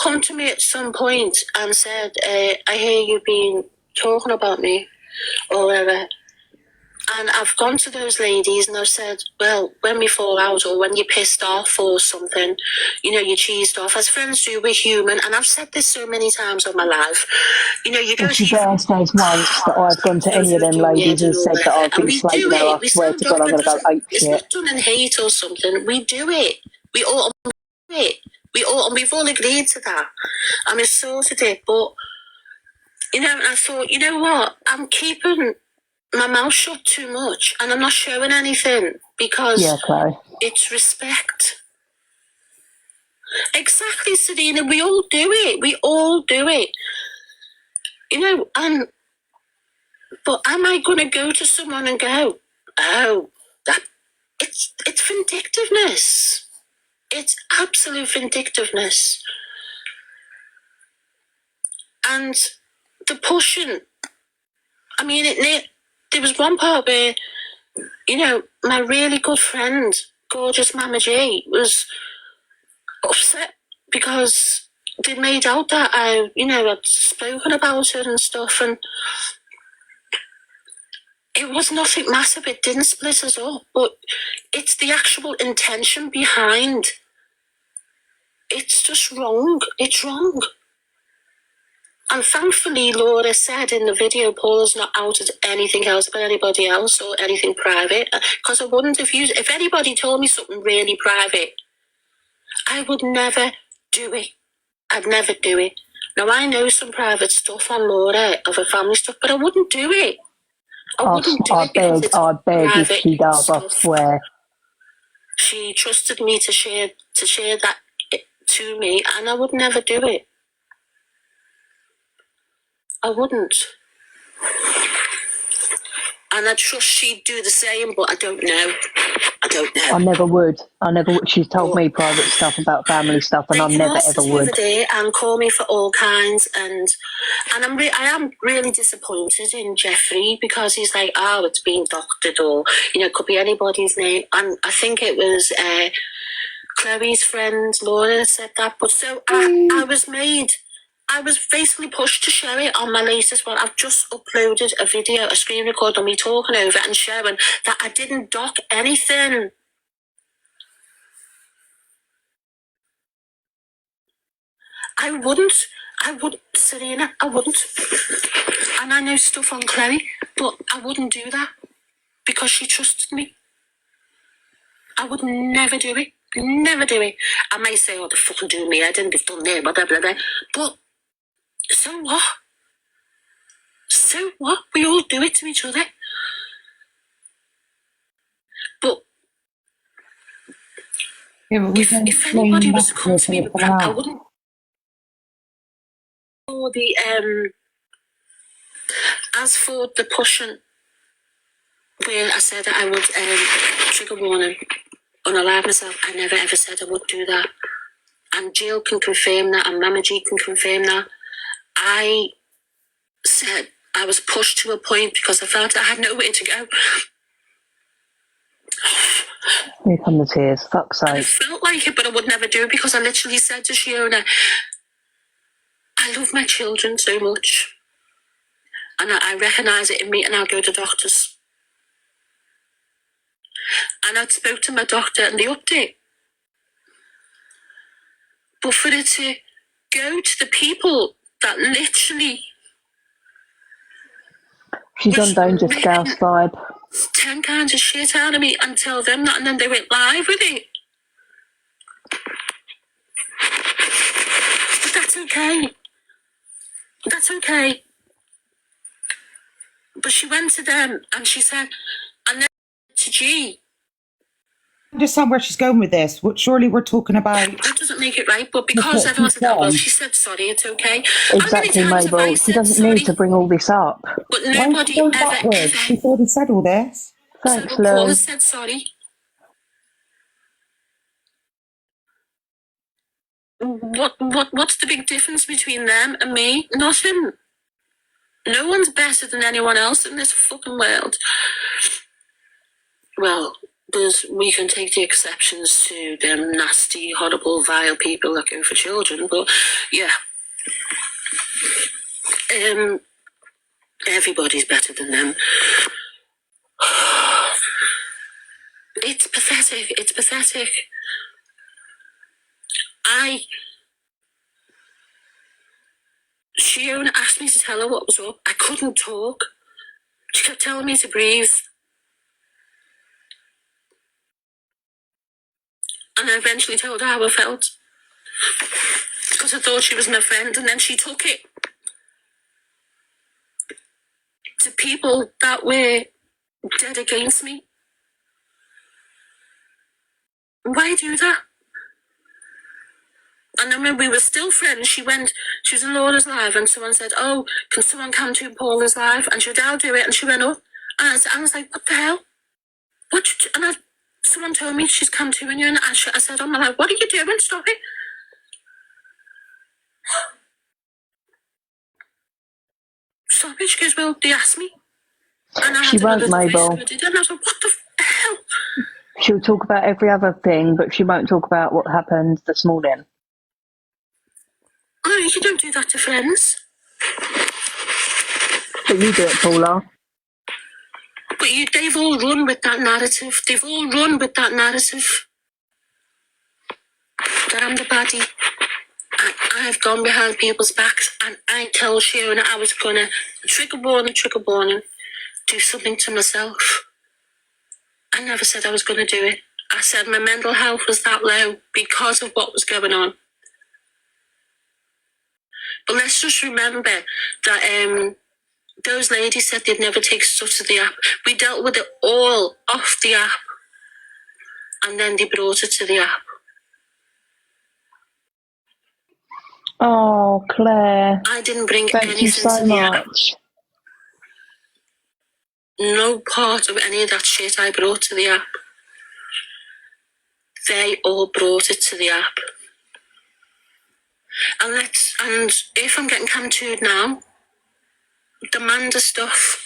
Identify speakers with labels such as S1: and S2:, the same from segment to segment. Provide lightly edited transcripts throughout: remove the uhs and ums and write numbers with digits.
S1: come to me at some point and said, I hear you've been talking about me or whatever. And I've gone to those ladies and I've said, well, when we fall out or when you're pissed off or something, you know, you're cheesed off, as friends do, we're human. And I've said this so many times in my life. You know, you go to...
S2: She barely says once that I've gone to any of them ladies and said that I've been slating her. I swear to God, I'm going to go ape shit.
S1: It's not done in hate or something. We do it. We all do it. We've all agreed to that. And we sorted it. But, you know, I thought, you know what? I'm keeping my mouth shut too much and I'm not showing anything because it's respect. Exactly, Serena. We all do it. We all do it. You know, but am I going to go to someone and go, oh, it's vindictiveness. It's absolute vindictiveness. And the pushing, I mean, there was one part where, you know, my really good friend, gorgeous Mama G, was upset because they'd made out that I, you know, I'd spoken about it and stuff, and it was nothing massive. It didn't split us up, but it's the actual intention behind. It's just wrong. It's wrong. And thankfully, Laura said in the video, Paula's not outed anything else about anybody else or anything private. Because I wouldn't, if anybody told me something really private, I would never do it. I'd never do it. Now, I know some private stuff on Laura of her family stuff, but I wouldn't do it. I
S2: beg if she does, I swear.
S1: She trusted me to share that to me, and I would never do it. I wouldn't. And I trust she'd do the same, but I don't know.
S2: I never would. She's told me private stuff about family stuff, and I never ever would.
S1: And call me for all kinds, and I am really disappointed in Jeffrey because he's like, oh, it's been doctored, or you know, it could be anybody's name. And I think it was Chloe's friend Laura said that. But so I was basically pushed to share it on my latest one. I've just uploaded a video, a screen record of me talking over it and showing that I didn't dock anything. I wouldn't, Serena, I wouldn't. And I know stuff on Chloe, but I wouldn't do that because she trusted me. I would never do it. Never do it. I may say, oh, they're fucking doing me. I didn't have done there, blah, blah, blah, blah. But so what? So what? We all do it to each other. But if anybody was to come to me with that, I wouldn't. As for the pushing, where I said that I would trigger warning, unalive myself, I never ever said I would do that. And Jill can confirm that, and Mama G can confirm that. I said I was pushed to a point because I felt I had nowhere to go.
S2: Here come the tears, fuck's sake.
S1: I felt like it, but I would never do it because I literally said to Shiona, I love my children so much. And I recognise it in me, and I'll go to doctors. And I spoke to my doctor and the update. But for it to go to the people that literally...
S2: She's on Danger Scouse vibe.
S1: 10 kinds of shit out of me and tell them that, and then they went live with it. But that's okay. That's okay. But she went to them and she said, and then to G.
S3: I understand where she's going with this. Surely we're talking about...
S1: That doesn't make it right, but because everyone said that, well, she said sorry, it's okay.
S2: Exactly, Mabel. She doesn't need to bring all this up.
S1: But nobody ever...
S3: She's already said all this.
S2: Thanks,
S1: so
S2: Lou.
S1: Paula said sorry. What's the big difference between them and me? Nothing. No one's better than anyone else in this fucking world. Well, But we can take the exceptions to them nasty, horrible, vile people that go for children. But yeah, everybody's better than them. It's pathetic. It's pathetic. Shiona asked me to tell her what was up. I couldn't talk. She kept telling me to breathe. And I eventually told her how I felt. Because I thought she was my friend, and then she took it to people that were dead against me. Why do that? And then when we were still friends, she was in Laura's live, and someone said, "Oh, can someone come to Paula's live?" And she said, "I'll do it." And she went up, and I was like, "What the hell? Someone told me she's come to you, and I said, "Oh my life, what are you doing? Stop it." Stop it. She goes, "Well, they asked me." And I
S2: She
S1: had
S2: won't,
S1: another
S2: Mabel.
S1: voice, and I was like, "What the hell?"
S2: She'll talk about every other thing, but she won't talk about what happened this morning.
S1: Oh, you don't do that to friends.
S2: But you do it, Paula.
S1: But they've all run with that narrative. They've all run with that narrative. That I'm the baddie. I've gone behind people's backs, and I tell Shiona I was going to trigger warning, do something to myself. I never said I was going to do it. I said my mental health was that low because of what was going on. But let's just remember that those ladies said they'd never take stuff to the app. We dealt with it all off the app, and then they brought it to the app.
S2: Oh, Claire.
S1: I didn't bring
S2: Thank
S1: anything
S2: you so
S1: to the app.
S2: much.
S1: No part of any of that shit I brought to the app. They all brought it to the app. And if I'm getting cancelled now, the Manda stuff.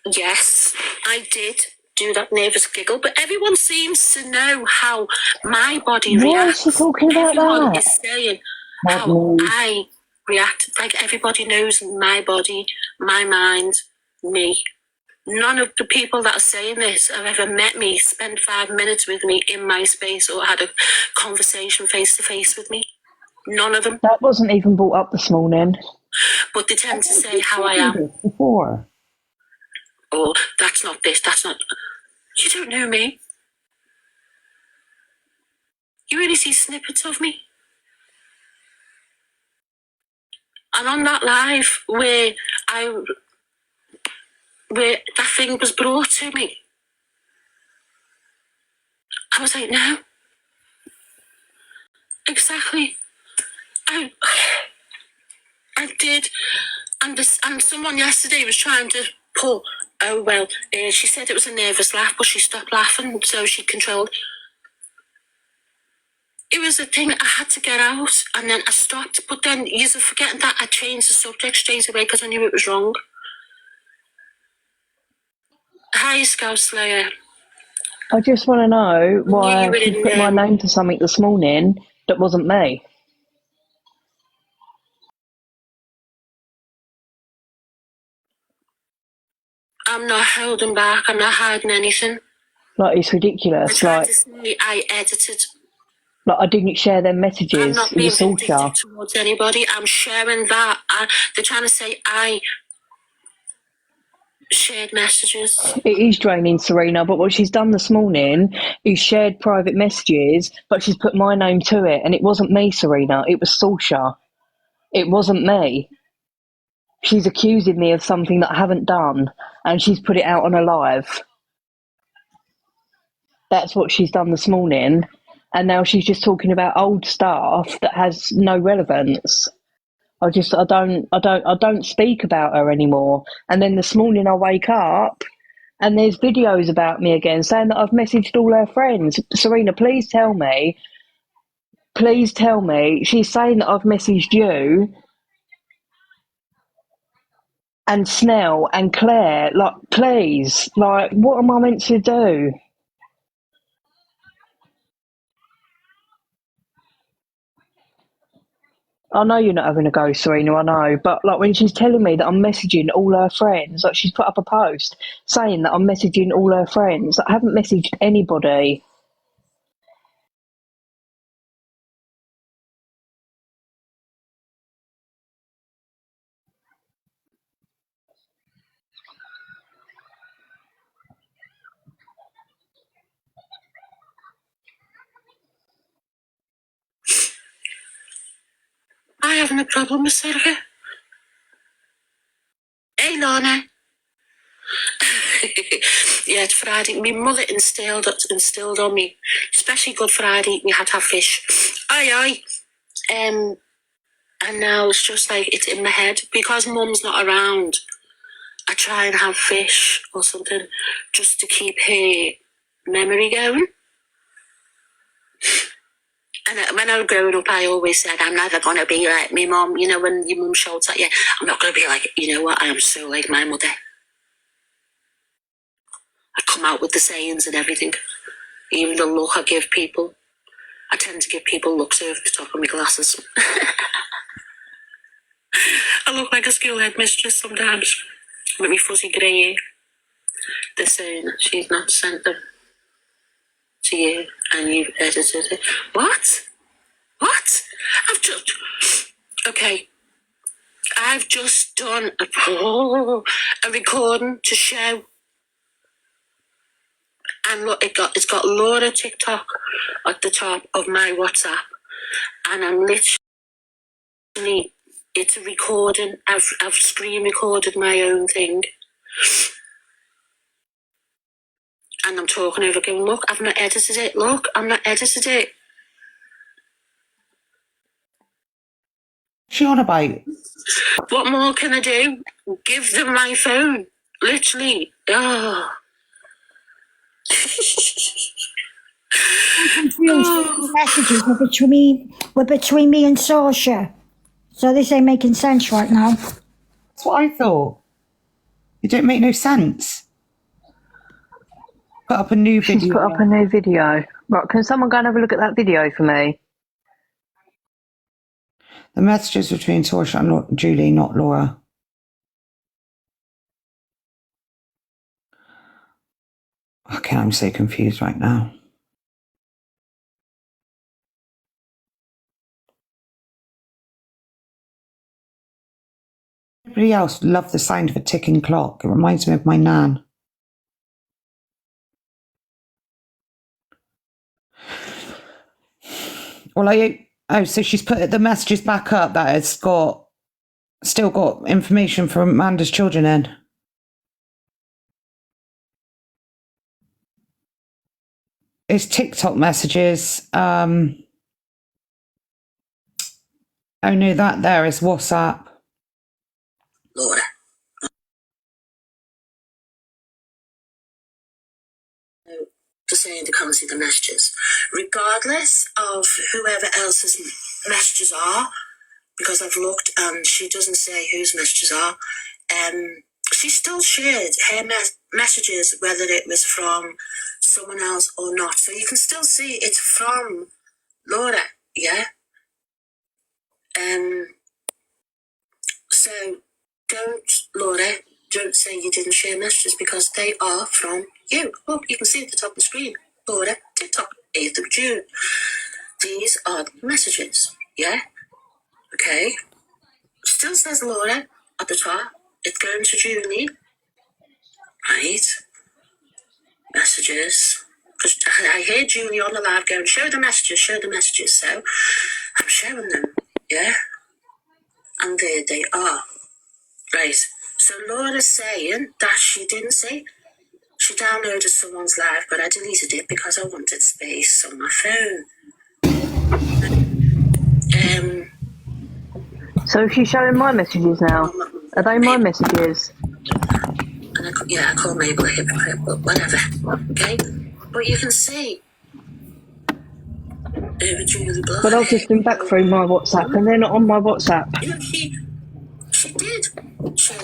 S1: Yes, I did do that nervous giggle, but everyone seems to know how my body reacts.
S2: Why is she talking about
S1: Everyone
S2: that?
S1: is saying
S2: Not
S1: how
S2: me.
S1: I react. Like everybody knows my body, my mind, me. None of the people that are saying this have ever met me, spent 5 minutes with me in my space, or had a conversation face to face with me. None of them.
S2: That wasn't even brought up this morning.
S1: But they tend to say how I am.
S3: Before.
S1: Oh, that's not this, that's not... You don't know me. You only see snippets of me. And on that live where that thing was brought to me, I was like, no. Exactly. I did. And someone yesterday was trying to pull, oh, well, she said it was a nervous laugh, but she stopped laughing, so she controlled. It was a thing I had to get out, and then I stopped. But then you're forgetting that I changed the subject straight away because I knew it was wrong. Hi, Scout Slayer.
S2: I just want to know why
S1: you were
S2: she
S1: in,
S2: put my name to something this morning that wasn't me.
S1: I'm not holding back. I'm not hiding anything.
S2: Like, it's
S1: I
S2: ridiculous.
S1: tried
S2: Like,
S1: to say I edited.
S2: I didn't share their
S1: I'm
S2: messages.
S1: not
S2: It
S1: being
S2: was torture.
S1: vindictive towards anybody. I'm sharing that. They're trying to say I shared messages.
S2: It is draining, Serena, but what she's done this morning is shared private messages, but she's put my name to it, and it wasn't me, Serena. It was Saoirse. It wasn't me. She's accusing me of something that I haven't done, and she's put it out on a live. That's what she's done this morning, and now she's just talking about old stuff that has no relevance. I don't speak about her anymore. And then this morning I wake up and there's videos about me again saying that I've messaged all her friends. Serena, please tell me. Please tell me. She's saying that I've messaged you and Snell and Claire. Like, please, like, what am I meant to do? I know you're not having a go, Serena, I know, but like when she's telling me that I'm messaging all her friends, like she's put up a post saying that I'm messaging all her friends. Like, I haven't messaged anybody.
S1: I haven't a problem with Sarah. Hey, Lorna. Yeah, it's Friday. My mother instilled on me, especially Good Friday, we had to have fish. Aye. And now it's just like, it's in my head. Because Mum's not around, I try and have fish or something just to keep her memory going. And when I was growing up, I always said, I'm never going to be like my mum. You know, when your mum shouts at you, I'm not going to be like, you know what, I am so like my mother. I come out with the sayings and everything. Even the look I give people. I tend to give people looks over the top of my glasses. I look like a school headmistress sometimes with my fuzzy grey hair. They're saying she's not sent them to you and you've edited it. What? I've just done a recording to show. And look, it's got Laura TikTok at the top of my WhatsApp. And I'm literally, it's a recording. I've screen recorded my own thing. And I'm talking over going, look, I've not edited it. Look, I'm not edited it.
S3: What's she on about?
S1: What more can I do? Give them my phone. Literally. Oh.
S4: These messages were between me and Sasha. So this ain't making sense right now.
S3: That's what I thought. It don't make no sense. Put up a new video.
S2: She's put up a new video. Right, can someone go and have a look at that video for me?
S3: The messages between Sasha and Julie, not Laura. Okay, I'm so confused right now. Everybody else loved the sound of a ticking clock. It reminds me of my nan. Well, so she's put the messages back up that it's still got information from Amanda's children in. It's TikTok messages. Oh no, that there is WhatsApp.
S1: Laura. Just saying they can't see the messages. Regardless of whoever else's messages are, because I've looked and she doesn't say whose messages are, she still shared her messages, whether it was from someone else or not. So you can still see it's from Laura, yeah? So Laura, don't say you didn't share messages because they are from you. Look, you can see at the top of the screen. Laura, TikTok, 8th of June. These are the messages, yeah? Okay. Still says Laura at the top. It's going to Julie. Right. Messages. Because I hear Julie on the live going, show the messages. So I'm showing them, yeah? And there they are. Right. So Laura's saying that she didn't see. She downloaded someone's live, but I deleted it because I wanted space on my phone.
S2: So she's showing my messages now. Are they my messages?
S1: And I call Mabel a hypocrite, but whatever. Okay? But you can see.
S2: But I've just been back through my WhatsApp and they're not on my WhatsApp.
S1: You know, she did show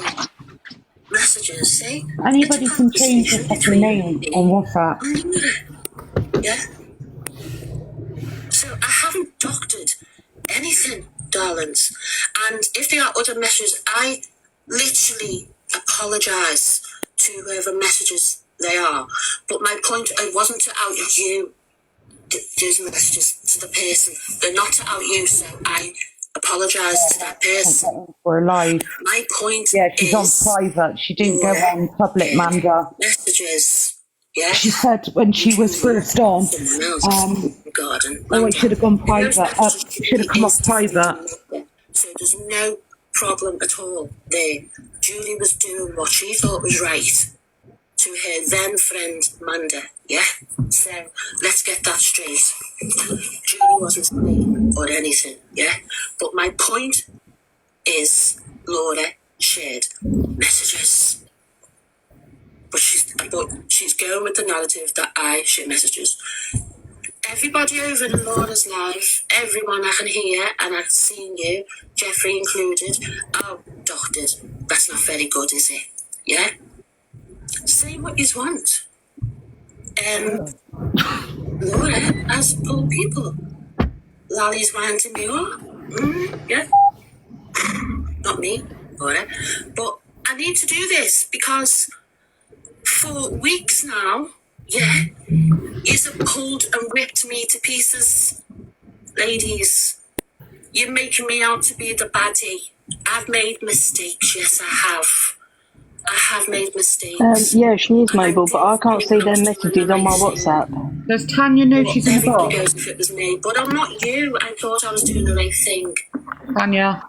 S1: messages, see?
S3: Anybody
S1: It's a
S3: can change their
S1: conversation
S3: fucking
S1: between
S3: name
S1: me
S3: on WhatsApp.
S1: and Laura. Yeah? So I haven't doctored anything, darlings. And if there are other messages, I literally apologise to whoever messages they are. But my point, it wasn't to out you, those messages to the person. They're not to out you, so I apologise to that person.
S3: For live.
S1: My point
S3: Yeah, she's on
S1: is,
S3: private. She didn't go
S1: Laura
S3: on public,
S1: did
S3: Manda.
S1: messages. Yeah,
S3: She said when she was first on,
S1: someone else. Garden.
S3: oh, it should have gone private.
S1: It
S3: Should have come off private.
S1: So there's no problem at all there. Julie was doing what she thought was right to her then friend Manda. Yeah. So let's get that straight. Julie wasn't saying or anything. Yeah. But my point is, Laura shared messages. But she's going with the narrative that I share messages. Everybody over in Laura's life, everyone I can hear, and I've seen you, Jeffrey included, oh, doctored. That's not very good, is it? Yeah? Say what you want. Laura has poor people. Lally's winding me up. Yeah? Not me, Laura. But I need to do this because for weeks now, yeah, you've pulled and ripped me to pieces. Ladies, you're making me out to be the baddie. I've made mistakes, yes I have. I have made mistakes.
S2: Yeah, she is,
S1: And I
S2: Mabel,
S1: do
S2: but I can't
S1: think
S2: see
S1: I
S2: their
S1: was doing
S2: messages
S1: the
S2: on my
S1: right thing.
S2: WhatsApp.
S3: Does Tanya know
S1: But
S3: she's in the
S1: everybody
S3: box?
S1: goes if it was me, but I'm not you. I thought I was doing the right thing.
S3: Tanya?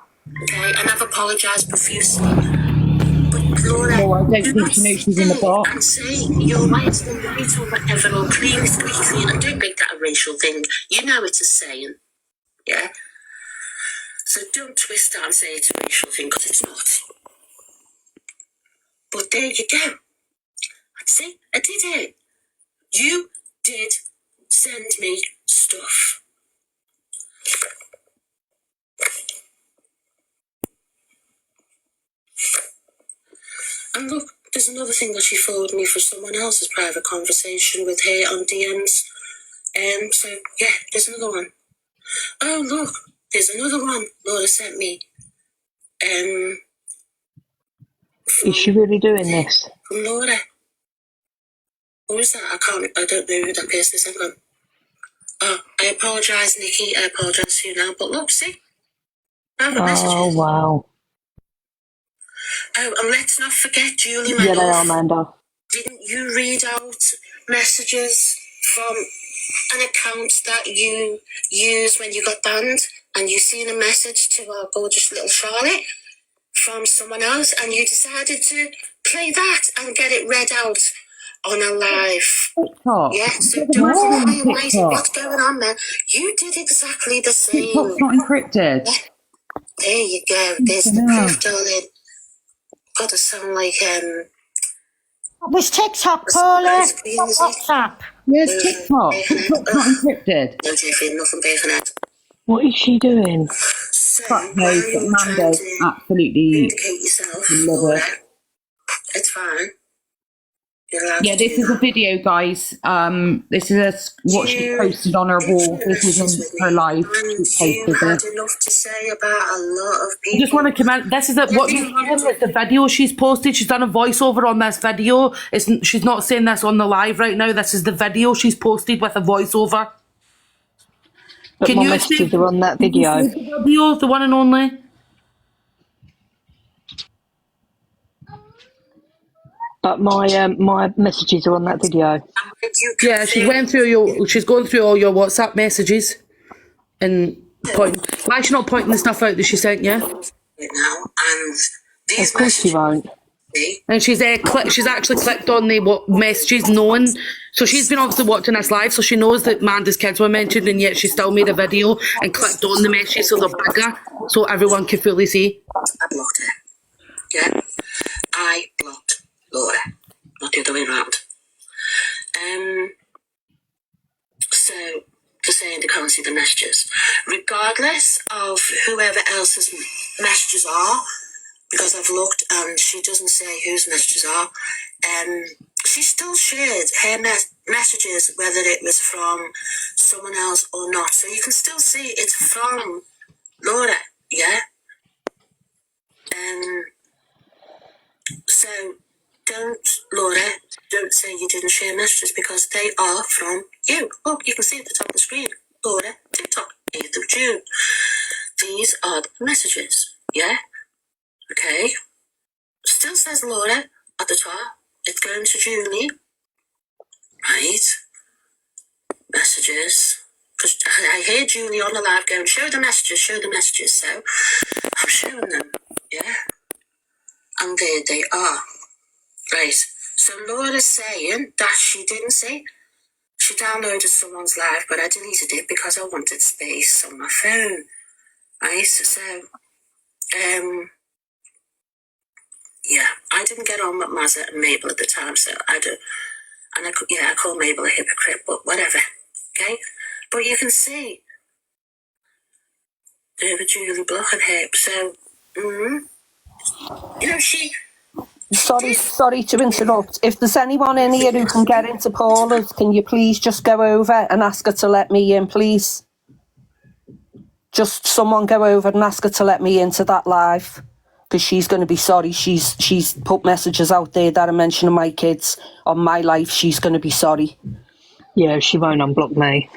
S1: Okay, and I've apologised profusely. But Laura,
S3: No, I don't
S1: do
S3: think
S1: not
S3: she knows she's in the
S1: stay
S3: box.
S1: and say you're right and right or whatever, or clean, squeaky clean, and don't make that a racial thing. You know it's a saying, yeah? So don't twist that and say it's a racial thing, because it's not. But there you go. I'd say I did it. You did send me stuff. And look, there's another thing that she forwarded me for someone else's private conversation with her on DMs. So yeah, there's another one. Oh look, there's another one Laura sent me.
S2: Is she really doing this?
S1: From Laura. Who is that? I don't know who that person is. Hang on. Oh, I apologise, Nikki. I apologise to you now. But look, see? I have a message.
S2: Oh, wow.
S1: Oh, and let's not forget, Julie, my
S2: Yeah, they are,
S1: love.
S2: Amanda.
S1: Didn't you read out messages from an account that you used when you got banned? And you seen a message to our gorgeous little Charlotte from someone else, and you decided to play that and get it read out on a live.
S3: TikTok.
S1: Yeah, so don't lie and wait. What's going on there? You did exactly the same.
S3: TikTok's not encrypted.
S1: Yeah. There you go. There's the proof, darling. Got to sound like
S4: It was TikTok, Paula. Not WhatsApp.
S3: Yes, TikTok. TikTok's not encrypted.
S1: Don't you feel nothing bacon out?
S2: What is she doing?
S1: So
S3: Fuck
S1: why
S3: knows,
S1: are
S3: but
S1: you trying
S3: Mando's
S1: to
S3: absolutely
S1: vindicate yourself,
S3: love
S1: Laura?
S3: it.
S1: It's fine. You're allowed
S3: Yeah,
S1: to
S3: this
S1: do
S3: is a
S1: that.
S3: video, guys. This is what she posted on her wall. This isn't her live. She
S1: You
S3: posted
S1: had
S3: it.
S1: enough to say about a lot of
S5: I
S1: people.
S5: just want to comment. This is what you're hearing is the video she's posted. She's done a voiceover on this video. She's not saying this on the live right now. This is the video she's posted with a voiceover.
S2: But
S5: Can
S2: my
S5: you
S2: messages
S5: see
S2: are on that
S5: the
S2: video.
S5: video, the one and only?
S2: But my messages are on that video.
S5: Yeah, she's going through all your WhatsApp messages and why is she not pointing the stuff out that she sent you?
S1: Now, and these
S2: Of course she won't.
S5: And she's actually clicked on the messages knowing, so she's been obviously watching this live, so she knows that Manda's kids were mentioned, and yet she still made a video and clicked on the messages so they're bigger, so everyone can fully see.
S1: I blocked her. Yeah, I blocked Laura, not the other way around. So they're saying they can't see the messages, regardless of whoever else's messages are, because I've looked and she doesn't say whose messages are. She still shared her messages, whether it was from someone else or not. So you can still see it's from Laura, yeah? So Laura, don't say you didn't share messages because they are from you. Look, you can see at the top of the screen. Laura, TikTok, 8th of June. These are the messages, yeah? Okay. Still says Laura at the top. It's going to Julie. Right. Messages. Because I hear Julie on the live going, show the messages. So I'm showing them, yeah? And there they are. Right. So Laura's saying that she didn't see. She downloaded someone's live, but I deleted it because I wanted space on my phone. Right. So, yeah, I didn't get on with Mazza and Mabel at the time, so I do. And I call Mabel a hypocrite, but whatever. Okay? But you can see they were Julie blocking her. So, you know, she
S6: Sorry to interrupt. If there's anyone in here who can get into Paula's, can you please just go over and ask her to let me in, please? Just someone go over and ask her to let me into that live. Because she's going to be sorry. She's put messages out there that are mentioning my kids on my life. She's going to be sorry.
S2: Yeah, she won't unblock me.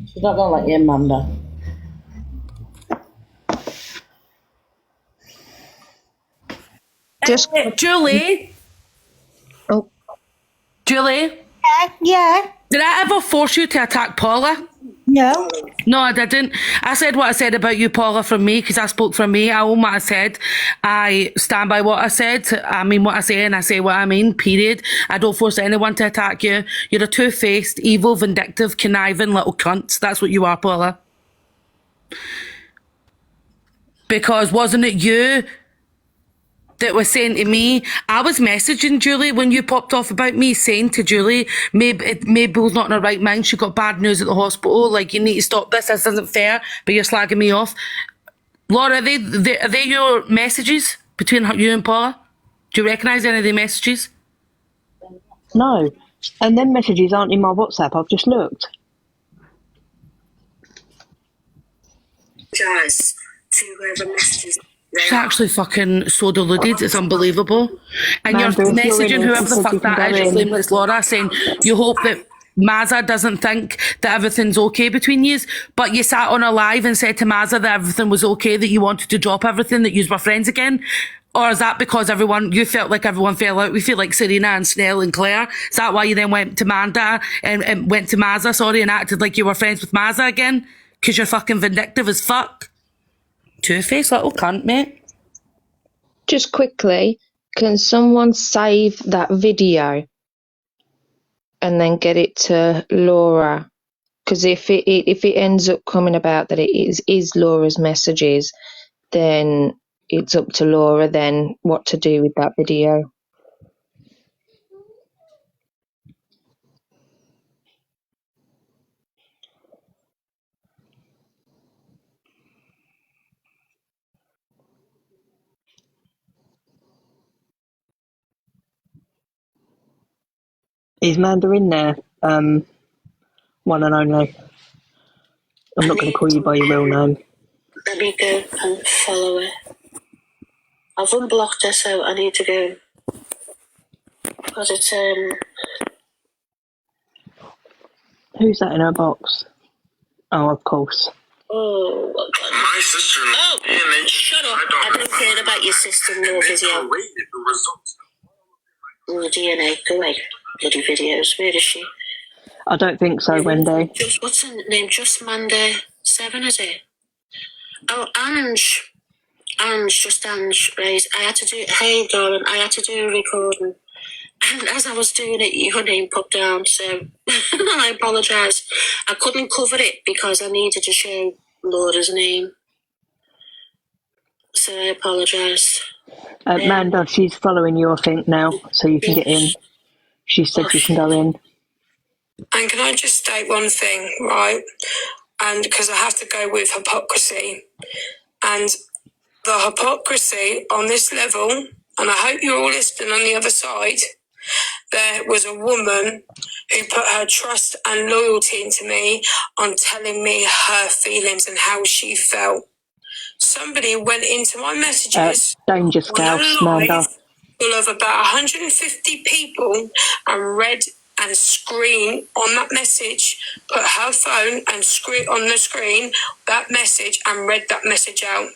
S7: She's not going to let you in, Amanda.
S5: Just Julie.
S6: Oh.
S5: Julie.
S4: Yeah.
S5: Did I ever force you to attack Paula?
S4: No.
S5: No, I didn't. I said what I said about you, Paula, from me, because I spoke from me. I own what I said. I stand by what I said. I mean what I say, and I say what I mean, period. I don't force anyone to attack you. You're a two-faced, evil, vindictive, conniving little cunt. That's what you are, Paula. Because wasn't it you that was saying to me, I was messaging Julie when you popped off about me, saying to Julie, Mabel's not in her right mind, she got bad news at the hospital, like, you need to stop this isn't fair, but you're slagging me off. Laura, are they your messages between you and Paula? Do you recognise any of the messages?
S2: No. And them messages aren't in my WhatsApp, I've just looked.
S1: apologise to whoever messages.
S5: She's actually fucking so deluded, it's unbelievable. And
S2: Amanda,
S5: you're
S2: if you're in
S5: messaging
S2: it,
S5: whoever
S2: she
S5: the
S2: said
S5: fuck
S2: you can
S5: that
S2: go
S5: is,
S2: in.
S5: Flameless Laura, saying you hope that Mazza doesn't think that everything's okay between you, but you sat on a live and said to Mazza that everything was okay, that you wanted to drop everything, that you were friends again? Or is that because you felt like everyone fell out? We feel like Serena and Snell and Claire. Is that why you then went to Manda and went to Mazza, and acted like you were friends with Mazza again? Because you're fucking vindictive as fuck. Two-faced little cunt, mate.
S8: Just quickly, can someone save that video and then get it to Laura? Because if it ends up coming about that it is Laura's messages, then it's up to Laura then what to do with that video.
S2: Is Manda in there? One and only. I'm not going to call you by your real name.
S1: Let me go and follow her. I've unblocked her, so I need to go. Because it's,
S2: Who's that in her box? Oh, of course.
S1: oh, my sister. Oh, shut up. I don't care about your sister-in-law video. The DNA, go away. Bloody videos. Where is she?
S2: I don't think so, Wendy.
S1: What's her name? Just Manda 7, is it? Oh, Ange. Just Ange, right? I had to do, hey, darling, I had to do a recording. And as I was doing it, your name popped down, so I apologise. I couldn't cover it because I needed to show Laura's name. So I apologise.
S2: Manda, she's following you, I think, now, so you can get in. She said you can go in.
S9: And can I just state one thing, right? And because I have to go with hypocrisy. And the hypocrisy on this level, and I hope you're all listening on the other side, there was a woman who put her trust and loyalty into me on telling me her feelings and how she felt. Somebody went into my messages
S2: Danger
S9: on
S2: Scouse,
S9: a live
S2: Amanda.
S9: full of about 150 people and read and screen on that message, put her phone and screen on the screen that message and read that message out.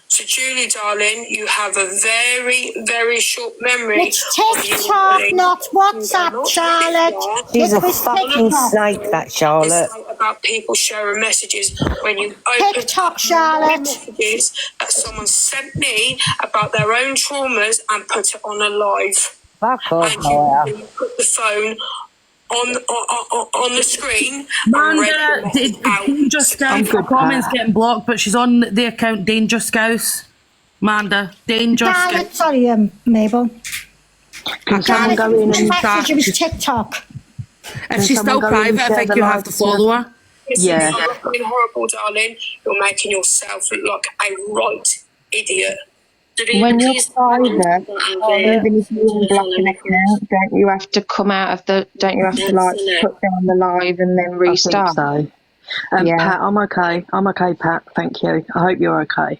S9: So Julie, darling, you have a very, very short memory.
S4: It's TikTok, not WhatsApp, Charlotte.
S6: She's
S4: It
S6: a
S4: was
S6: fucking
S4: TikTok.
S6: snake, that Charlotte.
S9: It's not about people sharing messages. When you open
S4: TikTok,
S9: up
S4: Charlotte.
S9: messages that someone sent me about their own traumas and put it on a live.
S6: Fuck off,
S9: And
S6: Paula.
S9: you put the phone on the screen and read the
S5: Amanda,
S9: message out.
S5: Danger Scouse. Her comments getting blocked, but she's on the account Danger Scouse. Amanda, Danger
S4: Charlotte,
S5: Scouse.
S4: sorry, Mabel.
S2: Can someone
S4: Charlotte,
S2: go in
S4: the
S2: and
S4: message, it was TikTok.
S5: If she's
S2: someone
S5: still
S2: go in and
S5: private, I
S2: share
S5: think
S2: the
S5: you have to
S2: live
S5: follow her.
S9: Listen,
S2: Yeah.
S9: I'm not being horrible, darling. You're making yourself look like a right idiot.
S8: When you're private, even if you unblock an account, don't you have to come out of the? Don't you have to like put down the live and then restart?
S2: I think so.
S8: Yeah.
S2: Pat, I'm okay. I'm okay, Pat. Thank you. I hope you're okay.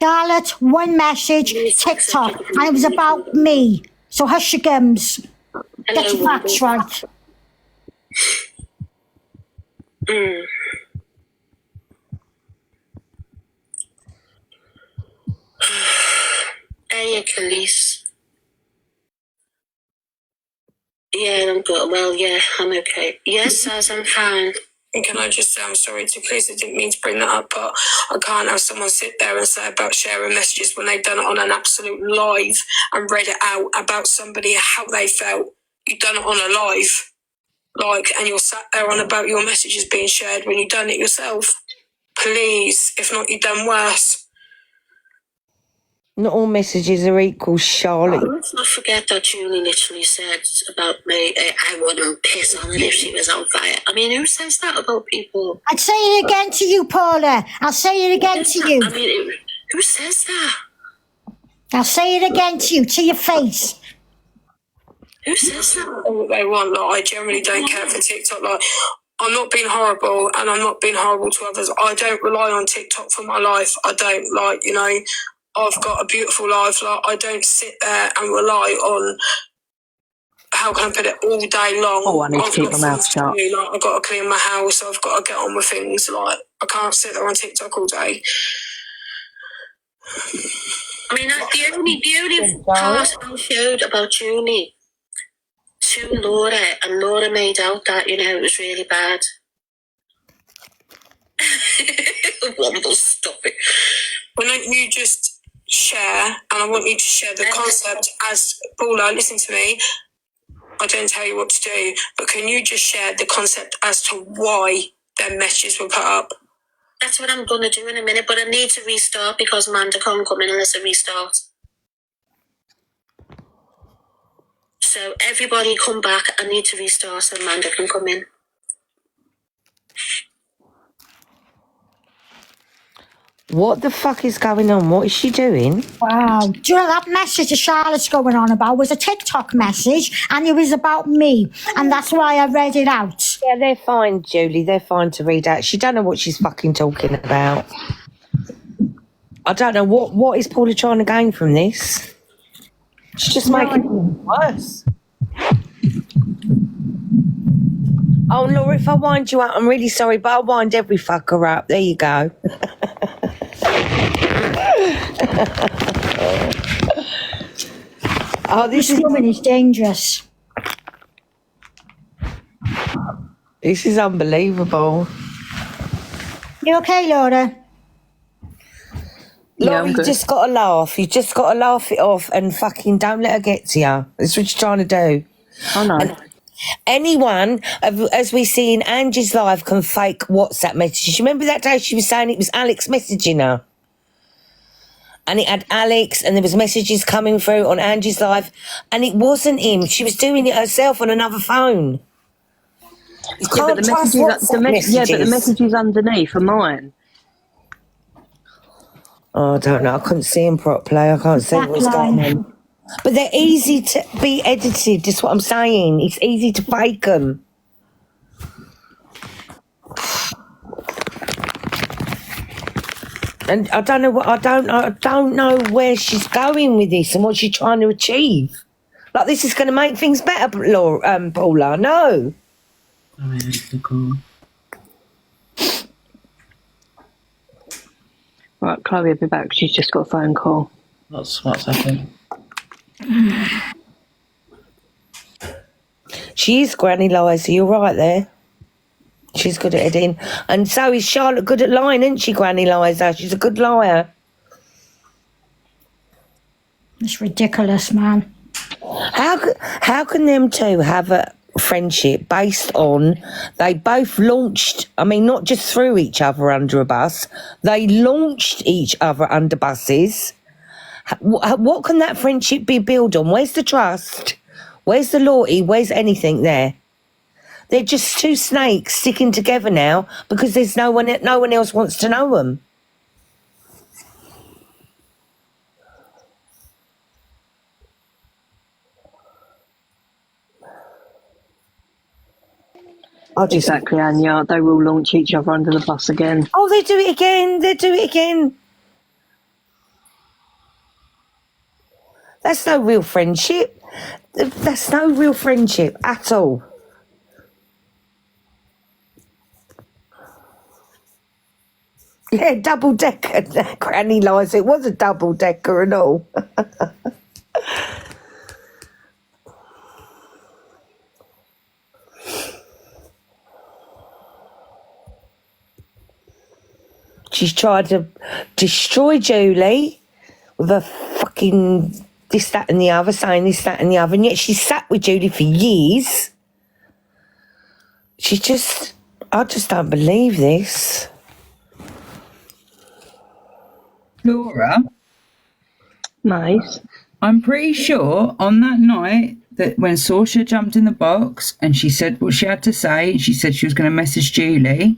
S4: Charlotte, one message, TikTok, and it was about me. So hush your gums. Get your facts right.
S1: Hey, Achilles. Yeah, I'm good. Well, yeah, I'm okay. Yes, Saz, I'm fine.
S9: And can I just say I'm sorry to please, I didn't mean to bring that up, but I can't have someone sit there and say about sharing messages when they've done it on an absolute live and read it out about somebody, how they felt. You've done it on a live, and you're sat there on about your messages being shared when you've done it yourself. Please, if not, you've done worse.
S6: Not all messages are equal, Charlotte.
S1: Let's not forget that Julie literally said about me, I wouldn't piss on her if she was on fire. I mean, who says that about people?
S4: I'd say it again to you, Paula. I'll say it again to you.
S1: I mean, who says that?
S4: I'll say it again to you, to your face.
S1: Who says that?
S9: All they want, I generally don't care for TikTok. I'm not being horrible, and I'm not being horrible to others. I don't rely on TikTok for my life. I don't, I've got a beautiful life. I don't sit there and rely on, how can I put it, all day long.
S2: Oh, I need to keep my mouth shut.
S9: I've got to clean my house. I've got to get on with things. I can't sit there on TikTok all day.
S1: I mean, the only part I showed about Julie to Laura, and Laura made out that, it was really bad. Womble, stop it.
S9: Why don't you just share, and I want you to share the concept as, Paula, listen to me, I don't tell you what to do, but can you just share the concept as to why their messages were put up?
S1: That's what I'm going to do in a minute, but I need to restart because Amanda can't come in unless I restart. So everybody come back. I need to restart so Amanda can come in.
S6: What the fuck is going on? What is she doing?
S4: Wow. Do you know that message that Charlotte's going on about was a TikTok message, and it was about me, and that's why I read it out.
S6: Yeah, they're fine, Julie. They're fine to read out. She don't know what she's fucking talking about. I don't know what is Paula trying to gain from this. She's just making it worse. Oh, Laura, if I wind you up, I'm really sorry, but I'll wind every fucker up. There you go. Oh,
S4: This woman is dangerous.
S6: This is unbelievable.
S4: You okay, Laura?
S6: Laura, you just got to laugh. You just got to laugh it off and fucking don't let her get to you. That's what you're trying to do.
S2: I know.
S6: And anyone, as we see in Angie's live, can fake WhatsApp messages. You remember that day she was saying it was Alex messaging her? And it had Alex, and there was messages coming through on Angie's live, and it wasn't him. She was doing it herself on another phone. You can't trust WhatsApp messages.
S2: Yeah, but the messages underneath are mine.
S6: Oh, I don't know. I couldn't see him properly. I can't see what's going on. But they're easy to be edited, that's what I'm saying. It's easy to fake them. And I don't know where she's going with this and what she's trying to achieve. Like, this is going to make things better, Paula. No.
S2: Right, Chloe will be back. She's just got a phone call.
S7: What's happening?
S6: She is Granny Liza, you're right there. She's good at editing. And so is Charlotte good at lying, isn't she, Granny Liza? She's a good liar.
S4: It's ridiculous, man.
S6: How can them two have a friendship based on they both launched, I mean, not just threw each other under a bus, they launched each other under buses. What can that friendship be built on? Where's the trust? Where's the loyalty? Where's anything there? They're just two snakes sticking together now because there's no one else wants to know them.
S2: Exactly, Anya. They will launch each other under the bus again.
S6: Oh, they do it again. They do it again. That's no real friendship. That's no real friendship at all. Yeah, double decker, Granny Liza. It was a double decker and all. She's tried to destroy Julie with a fucking this, that and the other, saying this, that and the other, and yet she's sat with Julie for years. I just don't believe this.
S10: Laura,
S2: Nice.
S10: I'm pretty sure on that night that when Saoirse jumped in the box and she said what she had to say, she said she was going to message Julie.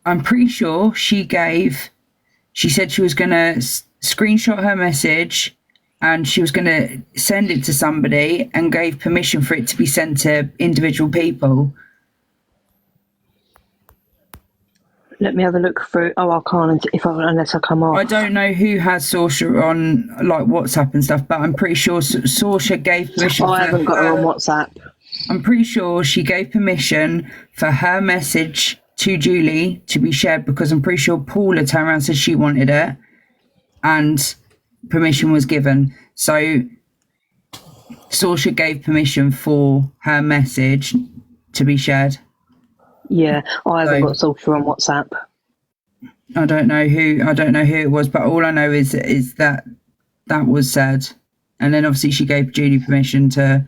S10: I'm pretty sure she said she was going to screenshot her message and she was going to send it to somebody and gave permission for it to be sent to individual people.
S2: Let me have a look through. Oh, I can't unless I come off.
S10: I don't know who has Saoirse on like WhatsApp and stuff, but I'm pretty sure Saoirse gave permission.
S2: I haven't got her on WhatsApp.
S10: I'm pretty sure she gave permission for her message to Julie to be shared because I'm pretty sure Paula turned around and said she wanted it and permission was given. So Saoirse gave permission for her message to be shared.
S2: Yeah, I haven't got Saoirse on WhatsApp.
S10: I don't know who it was, but all I know is that was said. And then obviously she gave Julie permission to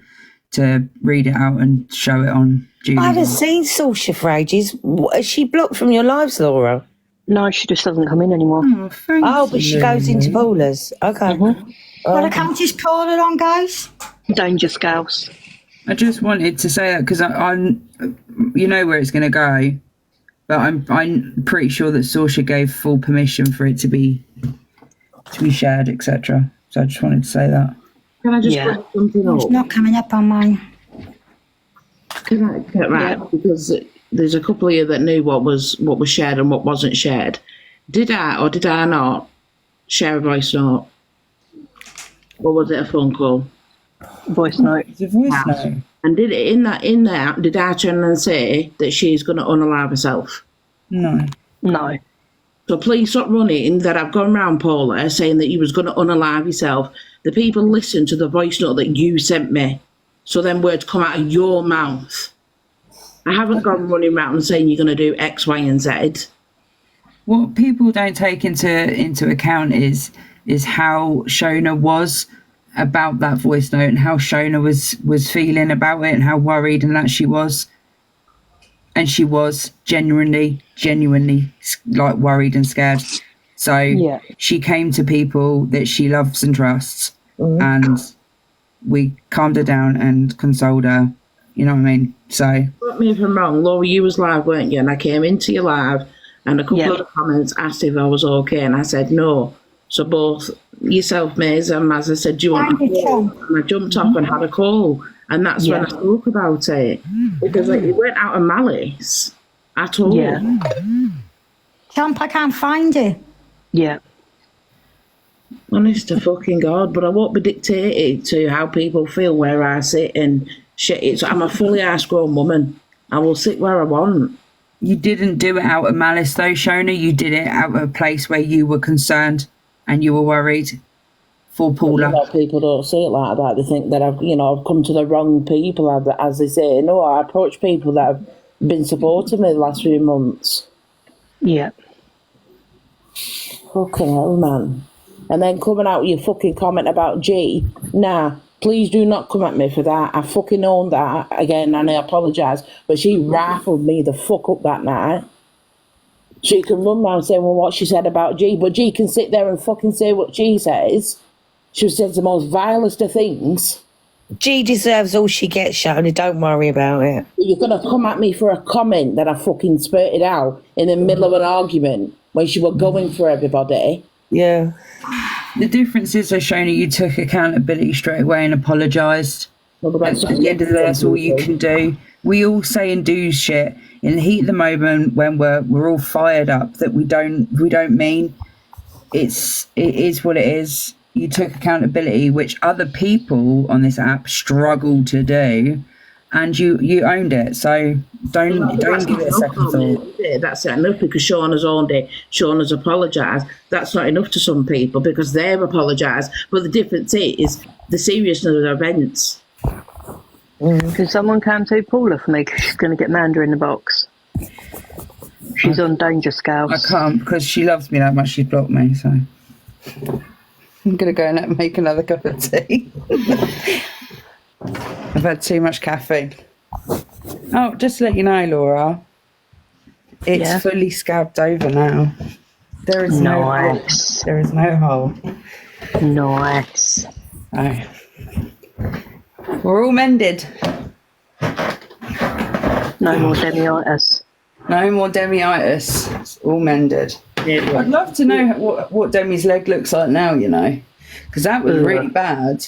S10: read it out and show it on Julie.
S6: I haven't seen Saoirse for ages. Is she blocked from your lives, Laura?
S2: No, she just doesn't come in anymore.
S6: Oh, but she goes into Paula's. Okay.
S2: Mm-hmm.
S4: What account is Paula on, guys?
S2: Danger Scouse.
S10: I just wanted to say that because I'm, you know where it's going to go, but I'm pretty sure that Saoirse gave full permission for it to be shared, etc. So I just wanted to say that.
S7: Can I just bring something up?
S4: It's not coming up on mine.
S7: Can I get right? Yeah. Because there's a couple of you that knew what was shared and what wasn't shared. Did I or did I not share a voice note? Or was it a phone call?
S2: Voice note.
S10: It's a voice note.
S7: And did it in that did I turn and say that she's going to unalive herself?
S10: No.
S7: So please stop running that I've gone round Paula saying that you was going to unalive yourself. The people listened to the voice note that you sent me. So then words come out of your mouth. I haven't gone running around saying you're going to do X, Y, and Z.
S10: What people don't take into account is how Shona was about that voice note and how Shona was feeling about it and how worried and that she was. And she was genuinely like worried and scared. So she came to people that she loves and trusts, and we calmed her down and consoled her. You know what I mean? So.
S7: Correct me if I'm wrong, Laura, you was live, weren't you? And I came into your live, and a couple of the comments asked if I was okay, and I said no. So both yourself, Maze, and Mazza said, do you want a call? And I jumped off and had a call. And that's when I spoke about it. Because like, it weren't out of malice at all.
S2: Yeah.
S4: Champ, I can't find it.
S2: Yeah.
S7: Honest to fucking God, but I won't be dictated to how people feel where I sit and shit. I'm a fully ass grown woman. I will sit where I want.
S10: You didn't do it out of malice, though, Shona. You did it out of a place where you were concerned and you were worried for Paula.
S7: A lot of people don't see it like that. They think that I've come to the wrong people, as they say. No, I approach people that have been supporting me the last few months.
S2: Yeah.
S7: Fucking hell, man. And then coming out with your fucking comment about G. Nah, please do not come at me for that. I fucking own that again, and I apologise. But she rifled me the fuck up that night. She can run around saying, well, what she said about G, but G can sit there and fucking say what G says. She says the most vilest of things.
S6: G deserves all she gets, Shona. Don't worry about it.
S7: You're going to come at me for a comment that I fucking spurted out in the middle of an argument when she was going for everybody.
S6: Yeah.
S10: The difference is, Shona, you took accountability straight away and apologised. At the end of the day, that's all you can do. We all say and do shit in the heat of the moment when we're all fired up that we don't mean. It is what it is. You took accountability, which other people on this app struggle to do, and you owned it. So don't give it a second thought.
S7: That's not enough because Shauna's owned it. Shauna's apologised. That's not enough to some people because they've apologised. But the difference is the seriousness of the events.
S2: Can someone cancel Paula for me? Because she's going to get Manda in the box. She's on danger scales.
S10: I can't because she loves me that much. She's blocked me. So I'm going to go and make another cup of tea. I've had too much caffeine. Oh, just to let you know, Laura, it's fully scabbed over now. There is no hole. There is no hole.
S2: Nice.
S10: Oh. We're all mended.
S2: No more demiitis.
S10: No more demiitis. It's all mended. Yeah. I'd love to know what Demi's leg looks like now, because that was really bad.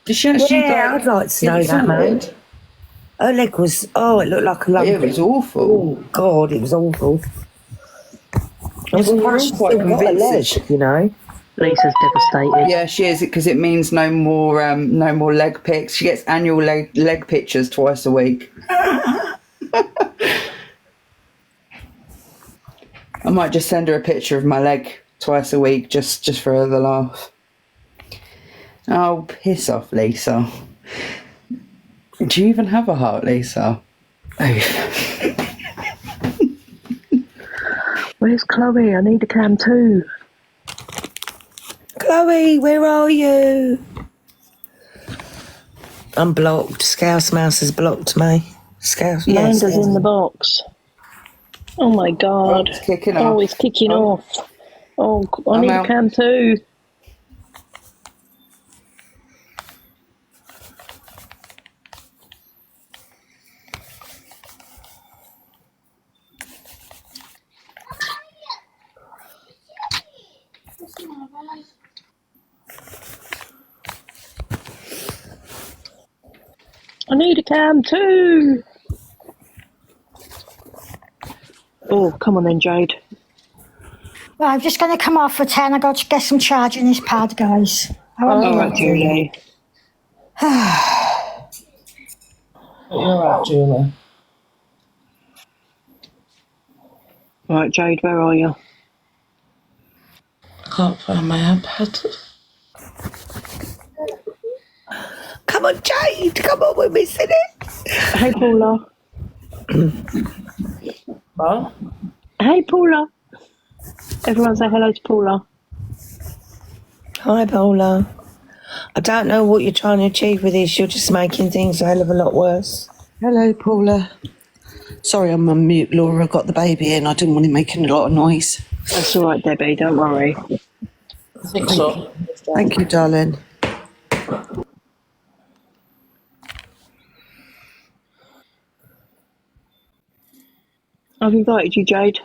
S10: Did she actually
S6: I'd like to know that, man. Her leg was, it looked like a lump.
S10: It was awful.
S6: Oh, God, it was awful. I was
S10: quite convinced,
S2: Lisa's devastated.
S10: Yeah, she is, because it means no more leg pics. She gets annual leg pictures twice a week. I might just send her a picture of my leg twice a week, just for the laugh. Oh, piss off, Lisa. Do you even have a heart, Lisa? Oh.
S2: Where's Chloe? I need a cam too.
S6: Chloe, where are you? I'm blocked. Scouse Mouse has blocked me.
S2: Manda's in the box. Oh my God.
S10: It's kicking off.
S2: Oh, it's kicking off. Oh, I need a cam too. I need a cam too. Oh, come on then, Jade.
S4: Well, I'm just going to come off for 10. I got to get some charge in this pad, guys.
S2: All right, Julie.
S7: You're right, Julie.
S2: Right, Jade, where are you?
S7: Can't find my iPad.
S6: Come on, Jade. Come on, we're missing it.
S2: Hey, Paula.
S7: What?
S2: Hey, Paula. Everyone say hello to Paula.
S6: Hi, Paula. I don't know what you're trying to achieve with this. You're just making things a hell of a lot worse.
S11: Hello, Paula. Sorry, I'm on mute, Laura. I got the baby in. I didn't want him making a lot of noise.
S2: That's all right, Debbie. Don't worry.
S7: I think so.
S11: Thank you, darling.
S2: I've invited you, Jade.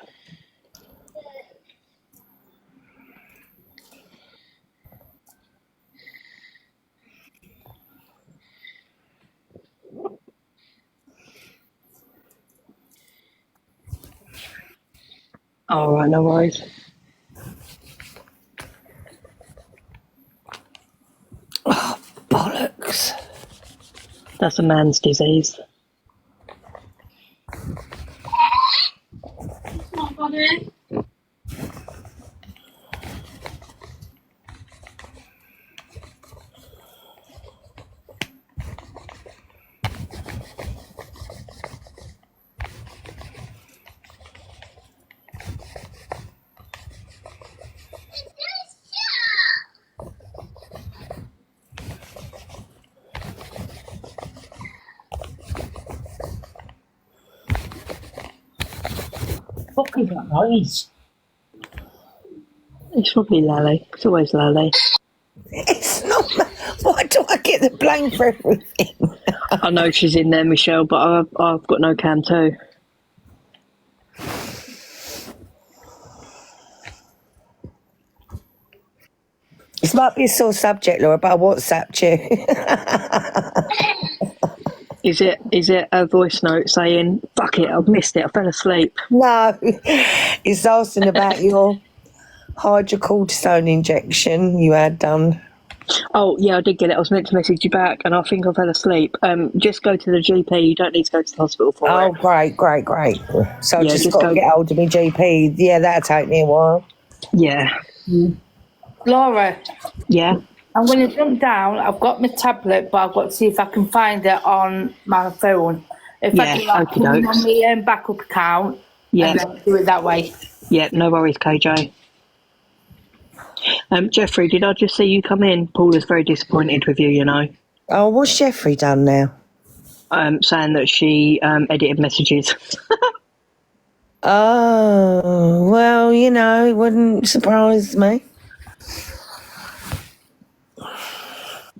S2: All right, no worries.
S6: Bollocks.
S2: That's a man's disease.
S12: Fuck is that noise?
S2: It's probably Lally. It's always Lally.
S6: It's not. Why do I get the blame for everything?
S2: I know she's in there, Michelle, but I've got no cam too.
S6: This might be a sore subject, Laura, but I WhatsApped you.
S2: Is it a voice note saying, fuck it, I've missed it, I fell asleep?
S6: No, it's asking about your hydrocortisone injection you had done.
S2: Oh, yeah, I did get it. I was meant to message you back, and I think I fell asleep. Just go to the GP. You don't need to go to the hospital for it.
S6: Oh, great. So
S2: Yeah,
S6: just
S2: just
S6: got to
S2: go-
S6: get hold of my GP. Yeah, that'll take me a while.
S2: Yeah.
S13: Laura,
S2: Yeah?
S13: I'm going to jump down. I've got my tablet, but I've got to see if I can find it on my phone. If I
S2: Yeah,
S13: can, like, put it
S2: okey-dokes.
S13: on my backup account,
S2: Yeah.
S13: and then do it that way.
S2: Yeah, no worries, KJ. Jeffrey, did I just see you come in? Paula's very disappointed with you, you know.
S6: Oh, what's Jeffrey done now?
S2: Saying that she edited messages.
S6: Oh, well, you know, it wouldn't surprise me.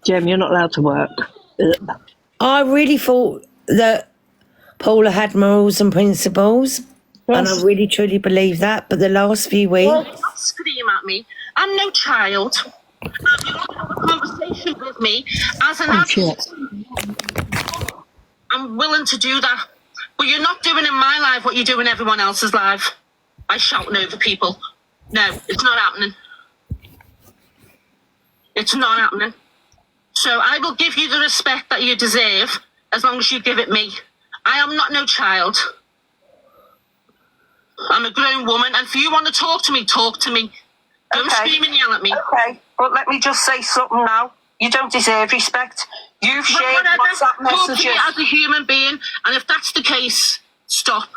S2: Jem, you're not allowed to work. Ugh.
S6: I really thought that Paula had morals and principles, and I really truly believe that. But the last few weeks,
S1: Don't scream at me. I'm no child. You want to have a conversation with me as an adult. I'm willing to do that. But you're not doing in my life what you do in everyone else's life. By shouting over people. No, it's not happening. It's not happening. So I will give you the respect that you deserve as long as you give it me. I am not no child. I'm a grown woman, and if you want to talk to me, talk to me. Don't scream and yell at me.
S14: Okay, but let me just say something now. You don't deserve respect. You've shared WhatsApp
S1: Talk to
S14: messages.
S1: me as a human being, and if that's the case, stop.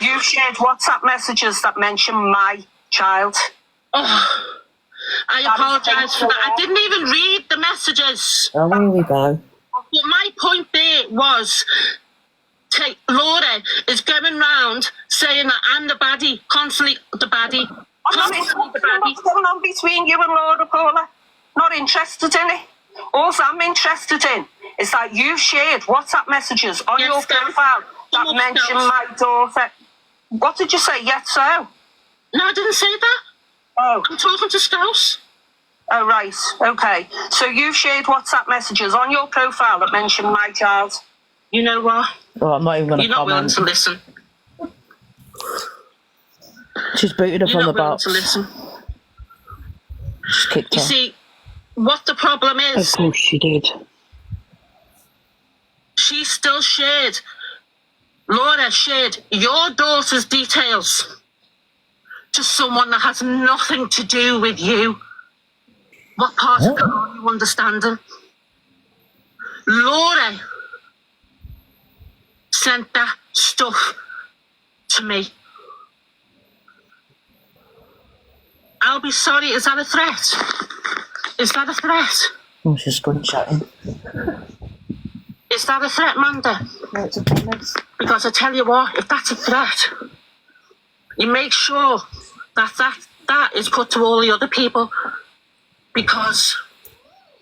S14: You've shared WhatsApp messages that mention my child.
S1: Oh, I apologise for that. I didn't even read the messages.
S6: oh, here we go.
S1: But my point there was, Laura is going round saying that I'm the baddie, constantly the baddie.
S14: What's going on between you and Laura, Paula? Not interested in it. All I'm interested in is that you've shared WhatsApp messages on your profile that mention my daughter. What did you say? Yes, so?
S1: No, I didn't say that.
S14: Oh.
S1: I'm talking to Scouse.
S14: Oh, right. Okay. So you've shared WhatsApp messages on your profile that mention my child.
S1: You know what?
S6: Well, I'm not even going to
S1: You're not willing
S6: comment.
S1: to listen.
S6: She's booted her
S1: You're
S6: from the
S1: not willing
S6: box.
S1: to listen.
S6: She's kicked
S1: You
S6: her.
S1: see, what the problem is,
S2: Of course she did.
S1: she still shared, Laura shared your daughter's details to someone that has nothing to do with you. What part of it are you understanding? Laura sent that stuff to me. I'll be sorry, is that a threat? Is that a threat?
S6: Oh, she's screenshotting.
S1: Is that a threat, Manda?
S6: No, it's a promise.
S1: Because I tell you what, if that's a threat, you make sure that is put to all the other people, because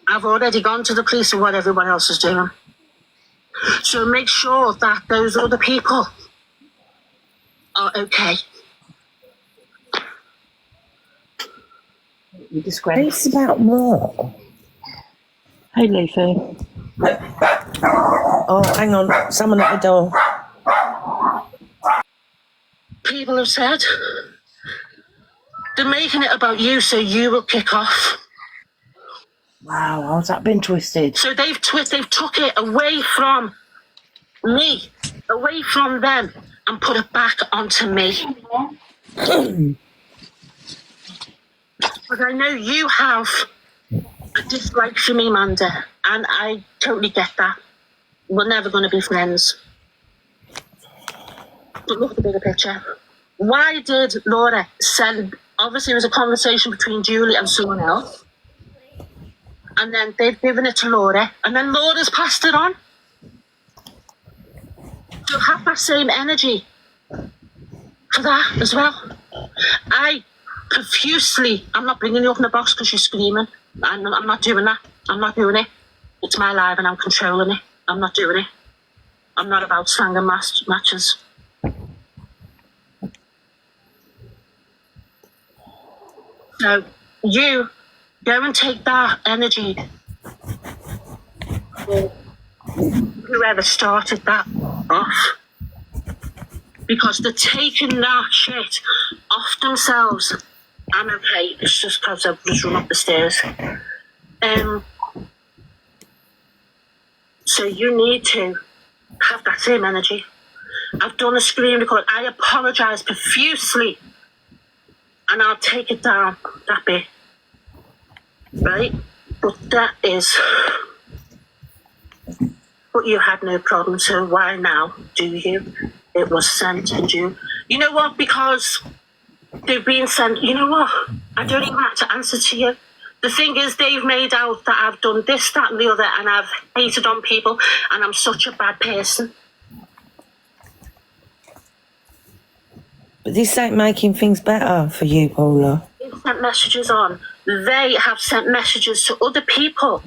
S1: I've already gone to the police and what everyone else is doing. So make sure that those other people are okay.
S6: It's about what?
S2: Hey, Leafy.
S6: Oh, hang on. Someone at the door.
S1: People have said they're making it about you so you will kick off.
S5: Wow, how's that been twisted?
S1: So they've took it away from me, away from them, and put it back onto me. But I know you have a dislike for me, Manda, and I totally get that. We're never going to be friends. But look at the bigger picture. Why did Laura send... Obviously, it was a conversation between Julie and someone else. And then they've given it to Laura. And then Laura's passed it on. So have that same energy for that as well. I profusely... I'm not bringing you up in the box because you're screaming. I'm not doing that. I'm not doing it. It's my life and I'm controlling it. I'm not doing it. I'm not about slanging matches. So you go and take that energy, or whoever started that, off, because they're taking that shit off themselves. I'm okay. It's just because I've just run up the stairs. So you need to have that same energy. I've done a screen record. I apologise profusely. And I'll take it down, that bit. Right? But that is... But you had no problem, so why now do you? It was sent in June. You know what? Because they've been sent... You know what? I don't even have to answer to you. The thing is, they've made out that I've done this, that and the other, and I've hated on people, and I'm such a bad person.
S6: But this ain't making things better for you, Paula.
S1: They've sent messages on. They have sent messages to other people,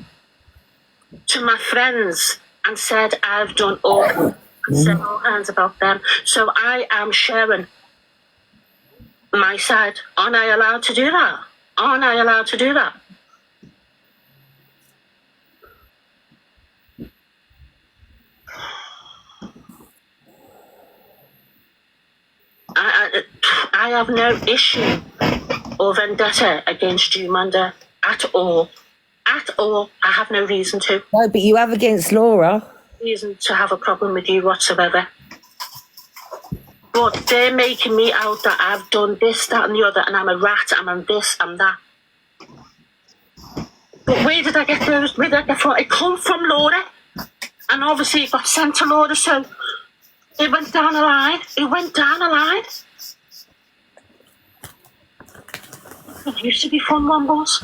S1: to my friends, and said I've done all, and said all hands about them. So I am sharing my side. Aren't I allowed to do that? Aren't I allowed to do that? I have no issue or vendetta against you, Manda, at all. At all. I have no reason to.
S6: No, but you have against Laura.
S1: Reason to have a problem with you whatsoever. But they're making me out that I've done this, that and the other, and I'm a rat, I'm this, I'm that. But where did I get those? Where did I get from? It come from Laura. And obviously it got sent to Laura, so it went down a line. It went down a line. It used to be fun, one boss.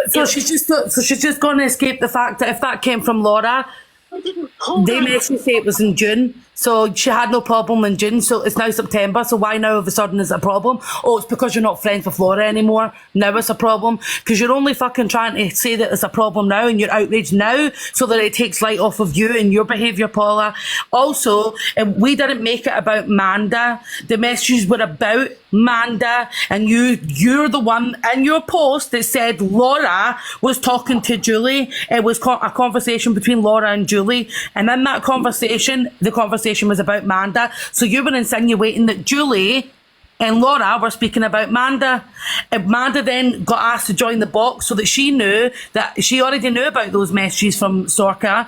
S5: So she's just going to escape the fact that if that came from Laura, they made me say it was in June. So she had no problem in June. So it's now September. So why now all of a sudden is it a problem? Oh, it's because you're not friends with Laura anymore. Now it's a problem. Because you're only fucking trying to say that it's a problem now and you're outraged now so that it takes light off of you and your behaviour, Paula. Also, we didn't make it about Manda. The messages were about Manda, and you're the one in your post that said Laura was talking to Julie. It was a conversation between Laura and Julie, and in that conversation, the conversation was about Manda. So you were insinuating that Julie and Laura were speaking about Manda. And Manda then got asked to join the box so that she already knew about those messages from Sorka.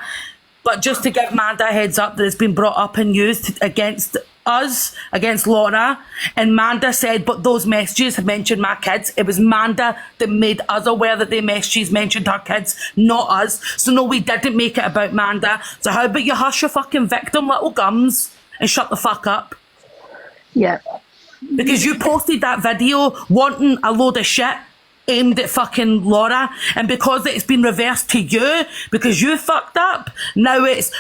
S5: But just to give Manda a heads up that it's been brought up and used against us, against Laura. And Manda said, but those messages had mentioned my kids. It was Manda that made us aware that the messages mentioned her kids, not us. So no, we didn't make it about Manda. So how about you hush your fucking victim, little gums, and shut the fuck up?
S2: Yeah.
S5: Because you posted that video wanting a load of shit aimed at fucking Laura, and because it's been reversed to you because you fucked up, now it's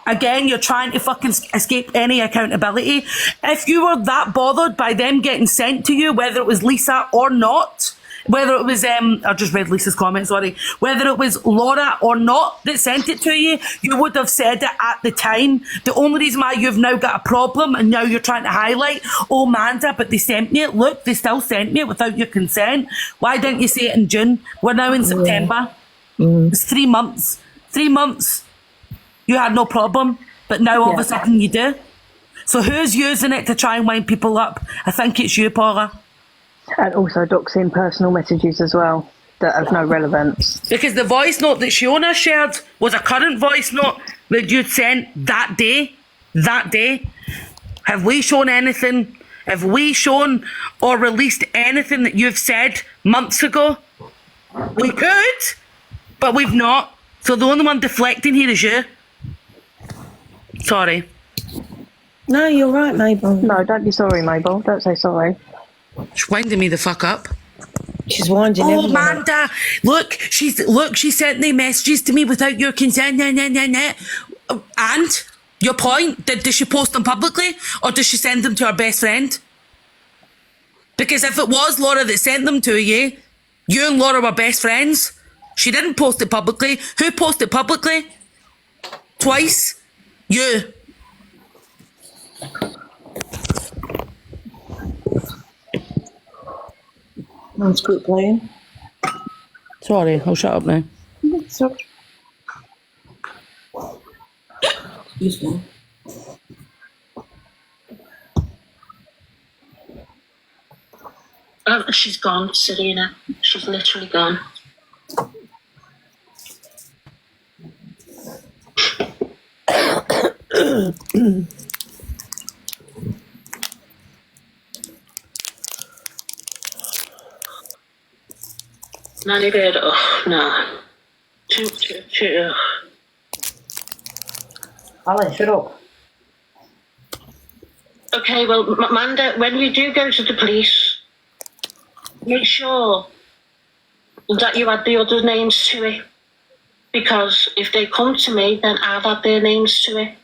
S5: again you're trying to fucking escape any accountability. If you were that bothered by them getting sent to you, whether it was Lisa or not, whether it was I just read Lisa's comment, sorry, whether it was Laura or not that sent it to you, you would have said it at the time. The only reason why you've now got a problem and now you're trying to highlight, oh Manda, but they sent me it, look, they still sent me it without your consent. Why didn't you say it in June? We're now in September. It's 3 months. 3 months. you had no problem, but now all of a sudden you do. So who's using it to try and wind people up? I think it's you, Paula.
S2: And also doxing personal messages as well that have no relevance.
S5: Because the voice note that Shiona shared was a current voice note that you'd sent that day. That day. Have we shown anything? Have we shown or released anything that you've said months ago? We could, but we've not. So the only one deflecting here is you. Sorry.
S6: No, you're right, Mabel.
S2: No, don't be sorry, Mabel. Don't say sorry.
S5: She's winding me the fuck up.
S6: She's winding everyone up.
S5: Amanda, look, she sent the messages to me without your consent. And your point, does she post them publicly or does she send them to her best friend? Because if it was Laura that sent them to you, you and Laura were best friends. She didn't post it publicly. Who posted publicly? Twice? You.
S11: Let's quit playing.
S5: Sorry, I'll shut up now.
S11: Stop. Excuse me.
S1: Oh, she's gone, Serena. She's literally gone. Nanny bed. Oh no.
S2: Alan, shut up.
S1: Okay, well, Amanda, when you do go to the police, make sure that you add the other names to it. Because if they come to me, then I've add their names to it.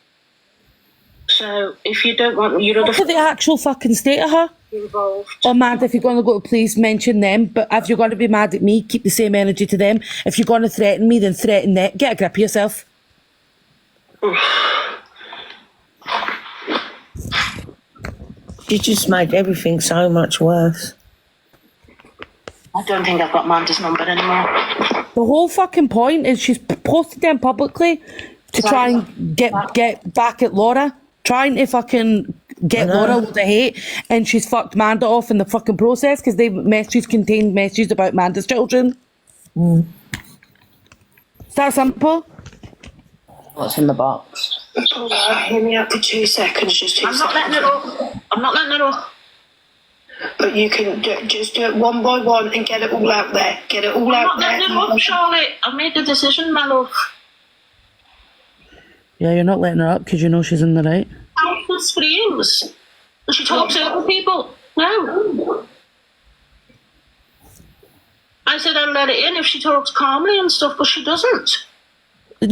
S1: So if you don't want your other...
S5: Look at the actual fucking state of her.
S1: Involved.
S5: Or mad, if you're going to go to police, mention them. But if you're going to be mad at me, keep the same energy to them. If you're going to threaten me, then threaten them. Get a grip of yourself.
S6: You just made everything so much worse.
S1: I don't think I've got Amanda's number anymore.
S5: The whole fucking point is she's posted them publicly to try and get back at Laura. Trying to fucking get Laura with the hate, and she's fucked Manda off in the fucking process because they messages contained messages about Manda's children. Is that simple?
S2: What's in the box?
S14: Hear me out for 2 seconds, just 2 seconds.
S1: I'm not letting it up. I'm not letting it up.
S14: But you can just do it one by one and get it all out there. Get it all out there.
S1: I'm not letting it up, Charlotte. I've made the decision, my love.
S5: Yeah, you're not letting her up because you know she's in the right.
S1: Alpha screams. And she talks over people. No. I said I'd let it in if she talks calmly and stuff, but she doesn't.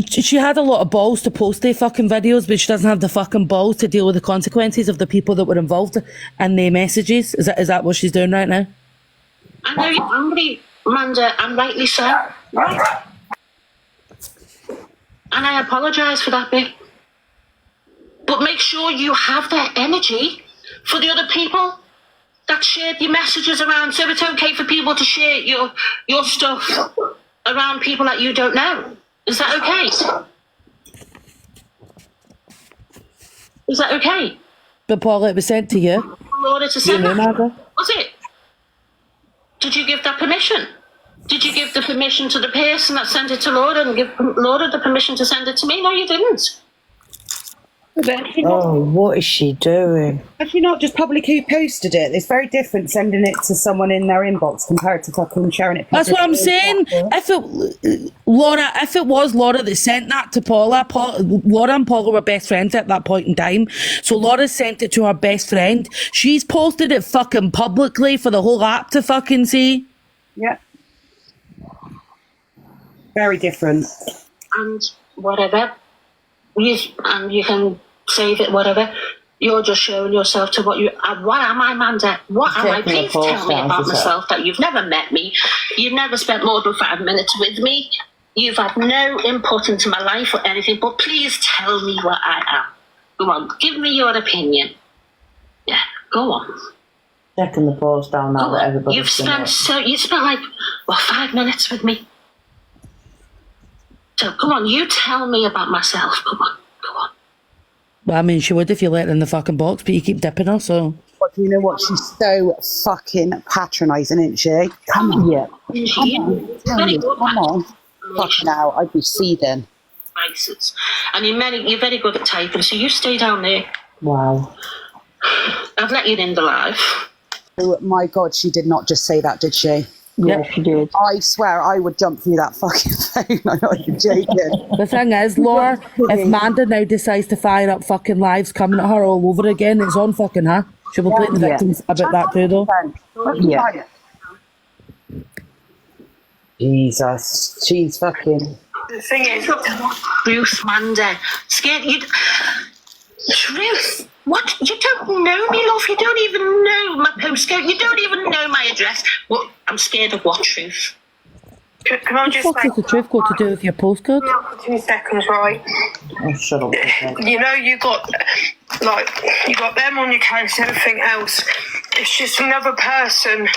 S5: She had a lot of balls to post their fucking videos, but she doesn't have the fucking balls to deal with the consequences of the people that were involved in the messages. Is that what she's doing right now?
S1: I know you're angry, Amanda, and rightly so. Right. And I apologise for that bit. But make sure you have that energy for the other people that shared your messages around. So it's okay for people to share your stuff around people that you don't know. Is that okay? Is that okay?
S5: But Paula, it was sent to you.
S1: Laura to send that?
S5: Margaret?
S1: Was it? Did you give that permission? Did you give the permission to the person that sent it to Laura and give Laura the permission to send it to me? No, you didn't.
S6: Oh, what is she doing?
S3: Have you not just publicly posted it? It's very different sending it to someone in their inbox compared to fucking sharing it.
S5: That's what I'm saying. If it was Laura that sent that to Paula, Laura and Paula were best friends at that point in time. So Laura sent it to her best friend. She's posted it fucking publicly for the whole app to fucking see.
S3: Yeah. Very different.
S1: And whatever. You can save it, whatever. You're just showing yourself to what you... what am I, Amanda? What am I? Please tell me about myself, that you've never met me. You've never spent more than 5 minutes with me. You've had no input into my life or anything, but please tell me what I am. Go on, give me your opinion. Yeah, go on.
S2: Checking the post down now that everybody's
S1: You spent like 5 minutes with me. So come on, you tell me about myself. Come on.
S5: Well, I mean, she would if you let her in the fucking box, but you keep dipping her, so.
S3: But you know what? She's so fucking patronising, isn't she? Come on.
S2: Yeah.
S3: Come on. Tell me. Come on. Fucking hell, I'd be seething.
S1: And you're very good at typing, so you stay down there.
S3: Wow.
S1: I've let you in the live.
S3: Oh my God, she did not just say that, did she?
S2: Yeah, she did.
S3: I swear I would jump through that fucking phone. I'm not even joking.
S5: The thing is, Laura, if Manda now decides to fire up fucking lives coming at her all over again, it's on fucking her. She'll be playing the victims about that too, though.
S2: Yeah.
S3: Jesus, she's fucking...
S1: The thing is, Ruth Manda, scared you. Ruth, what? You don't know me, love. You don't even know my postcode. You don't even know my address. What? I'm scared of what, Ruth? Can I just
S5: What has the truth got to do with your postcode?
S14: for 2 seconds, right?
S3: Oh, shut up.
S14: You know, you got them on your case and everything else. It's just another person,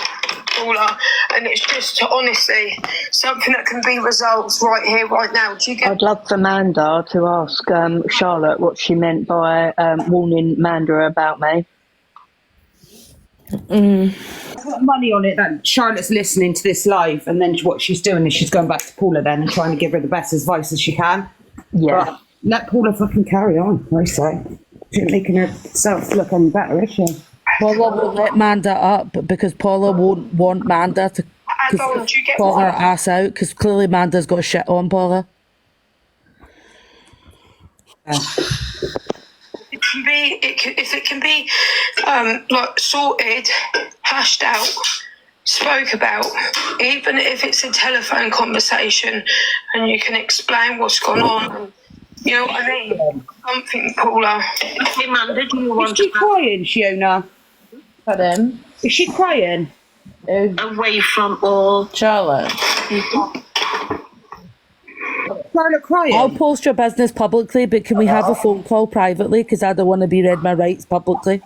S14: Paula, and it's just honestly something that can be resolved right here, right now. Do you get?
S2: I'd love for Manda to ask Charlotte what she meant by warning Manda about me.
S3: Put money on it that Charlotte's listening to this live, and then what she's doing is she's going back to Paula then and trying to give her the best advice as she can.
S2: Yeah.
S3: But let Paula fucking carry on, I say. She ain't making herself look any better, is she?
S5: Paula won't let Manda up because Paula won't want Manda to call her ass out because clearly Manda's got shit on Paula.
S14: It can be like sorted, hashed out, spoke about, even if it's a telephone conversation, and you can explain what's gone on. And, you know what I mean? Something, Paula.
S1: Hey, Manda, do you want
S3: Is she crying, Shiona?
S13: Pardon?
S3: Is she crying?
S1: away from all
S13: Charlotte.
S3: Charlotte crying?
S5: I'll post your business publicly, but can we have a phone call privately? Because I don't want to be read my rights publicly.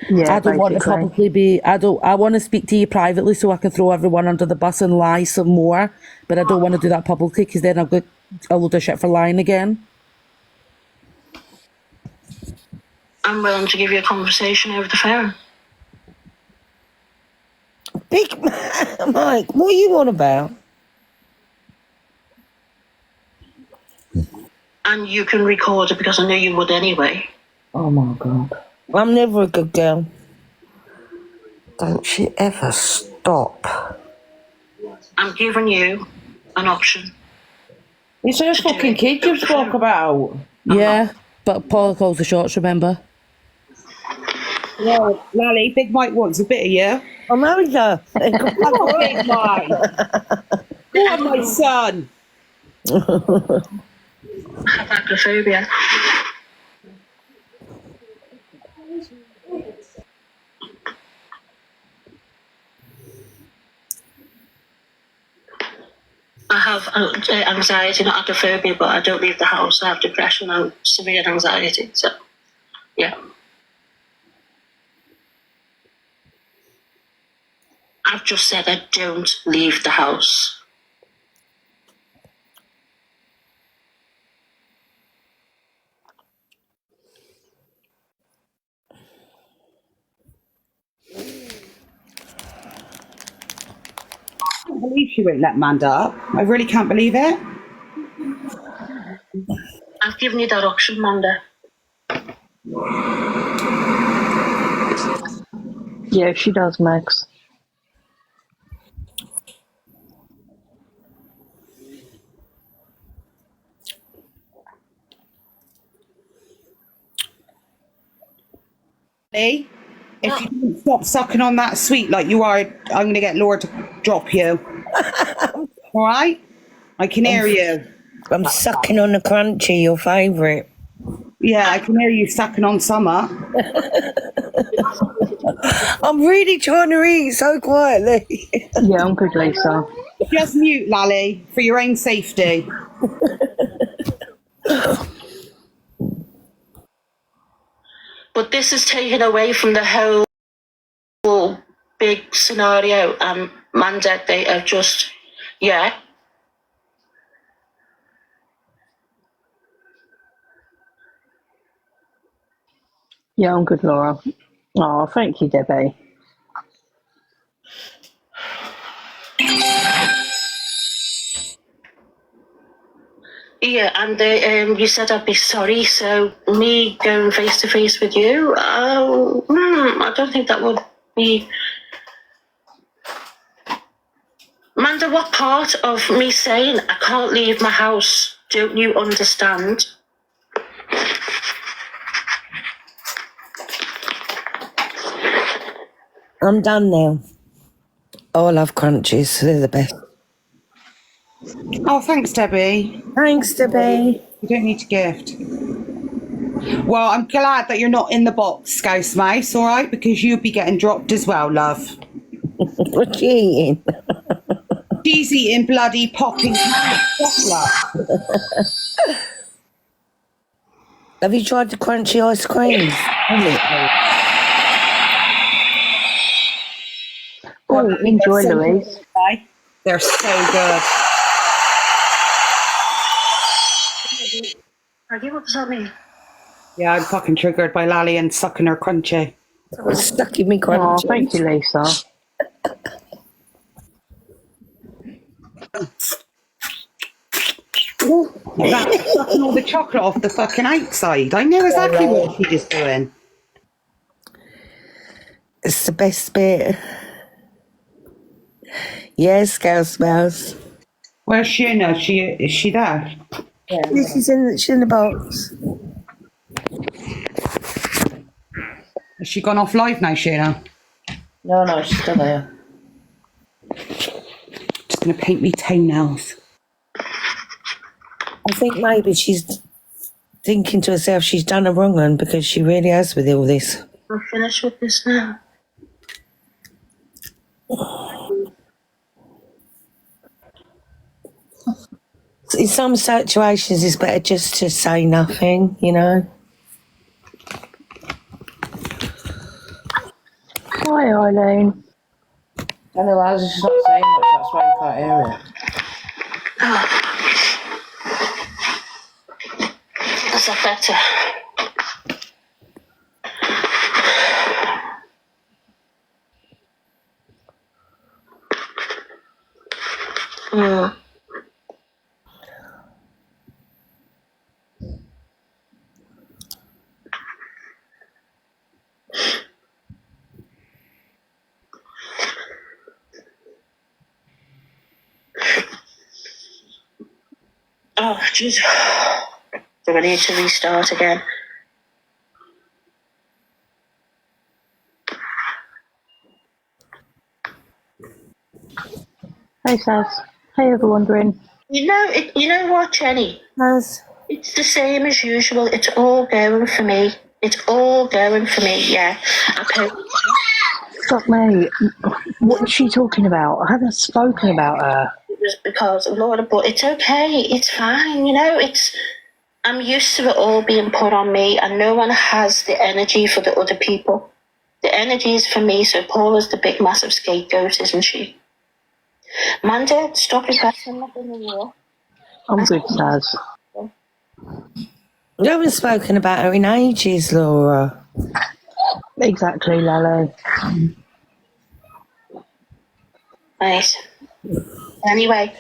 S2: Yeah,
S5: I don't want to
S2: basically.
S5: publicly be. I want to speak to you privately so I can throw everyone under the bus and lie some more. But I don't want to do that publicly because then I'll get a load of shit for lying again.
S1: I'm willing to give you a conversation over the phone.
S6: Big Mike, what are you on about?
S1: And you can record it because I know you would anyway.
S3: Oh my God.
S6: I'm never a good girl.
S11: Don't she ever stop.
S1: I'm giving you an option.
S7: It's her fucking kid you spoke about.
S5: Yeah, but Paula calls the shots, remember?
S3: Well, Lally, Big Mike wants a bit of you.
S6: I'm married her.
S3: Big Mike. What, my son?
S1: I have agoraphobia. I have anxiety, not agoraphobia, but I don't leave the house. I have depression and severe anxiety. So, yeah. I've just said I don't leave the house.
S3: I can't believe she won't let Amanda up. I really can't believe it.
S1: I've given you that option, Manda.
S2: Yeah, she does, Max.
S3: Hey, if you don't stop sucking on that sweet like you are, I'm going to get Laura to drop you. All right? I can hear you.
S6: I'm sucking on the crunchy, your favourite.
S3: Yeah, I can hear you sucking on summer.
S6: I'm really trying to eat so quietly.
S2: Yeah, I'm good, Lisa.
S3: Just mute, Lally, for your own safety.
S1: But this is taken away from the whole big scenario. Manda, they are just, yeah.
S2: Yeah, I'm good, Laura. Oh, thank you, Debbie.
S1: Yeah, and you said I'd be sorry, so me going face to face with you, I don't think that would be. Amanda, what part of me saying I can't leave my house don't you understand?
S6: I'm done now. Oh, I love crunchies. They're the best.
S3: Oh, thanks, Debbie.
S6: Thanks, Debbie.
S3: You don't need to gift. Well, I'm glad that you're not in the box, Scouse Mouse, all right? Because you'll be getting dropped as well, love.
S6: What you eating?
S3: She's eating bloody popping chocolate.
S6: Have you tried the crunchy ice creams?
S2: Oh, enjoy, Louise.
S3: They're so good.
S1: What does that mean?
S3: Yeah, I'm fucking triggered by Lally and sucking her crunchy.
S6: Someone's stuck in me
S2: Oh,
S6: crunchy.
S2: thank you, Lisa.
S3: That's sucking all the chocolate off the fucking outside. I know exactly what she is doing.
S6: It's the best bit. Yes, Scouse Mouse.
S3: Where's Shuna? Is she there?
S6: Yeah, she's in the box.
S3: Has she gone off live now, Shuna?
S6: No, she's still there.
S3: Just gonna paint me toenails.
S6: I think maybe she's thinking to herself she's done a wrong one because she really has with all this.
S1: We're finished with this now.
S6: In some situations, it's better just to say nothing, you know.
S2: Hi, Eileen.
S7: I know, I was just not saying much, that's why you can't hear it.
S1: Is that better? Oh, jeez. Do I need to restart again?
S2: Hey, Saz. Hey, everyone doing?
S1: You know what, Jenny?
S6: Yes.
S1: It's the same as usual. It's all going for me. It's all going for me, yeah.
S2: Fuck me. What is she talking about? I haven't spoken about her.
S1: It was because of Laura, but it's okay. It's fine, I'm used to it all being put on me, and no one has the energy for the other people. The energy is for me, so Paula's the big, massive scapegoat, isn't she? Manda, stop requesting nothing in war.
S2: I'm good, Saz.
S6: You haven't spoken about her in ages, Laura.
S2: Exactly, Lalo.
S1: Right. Anyway,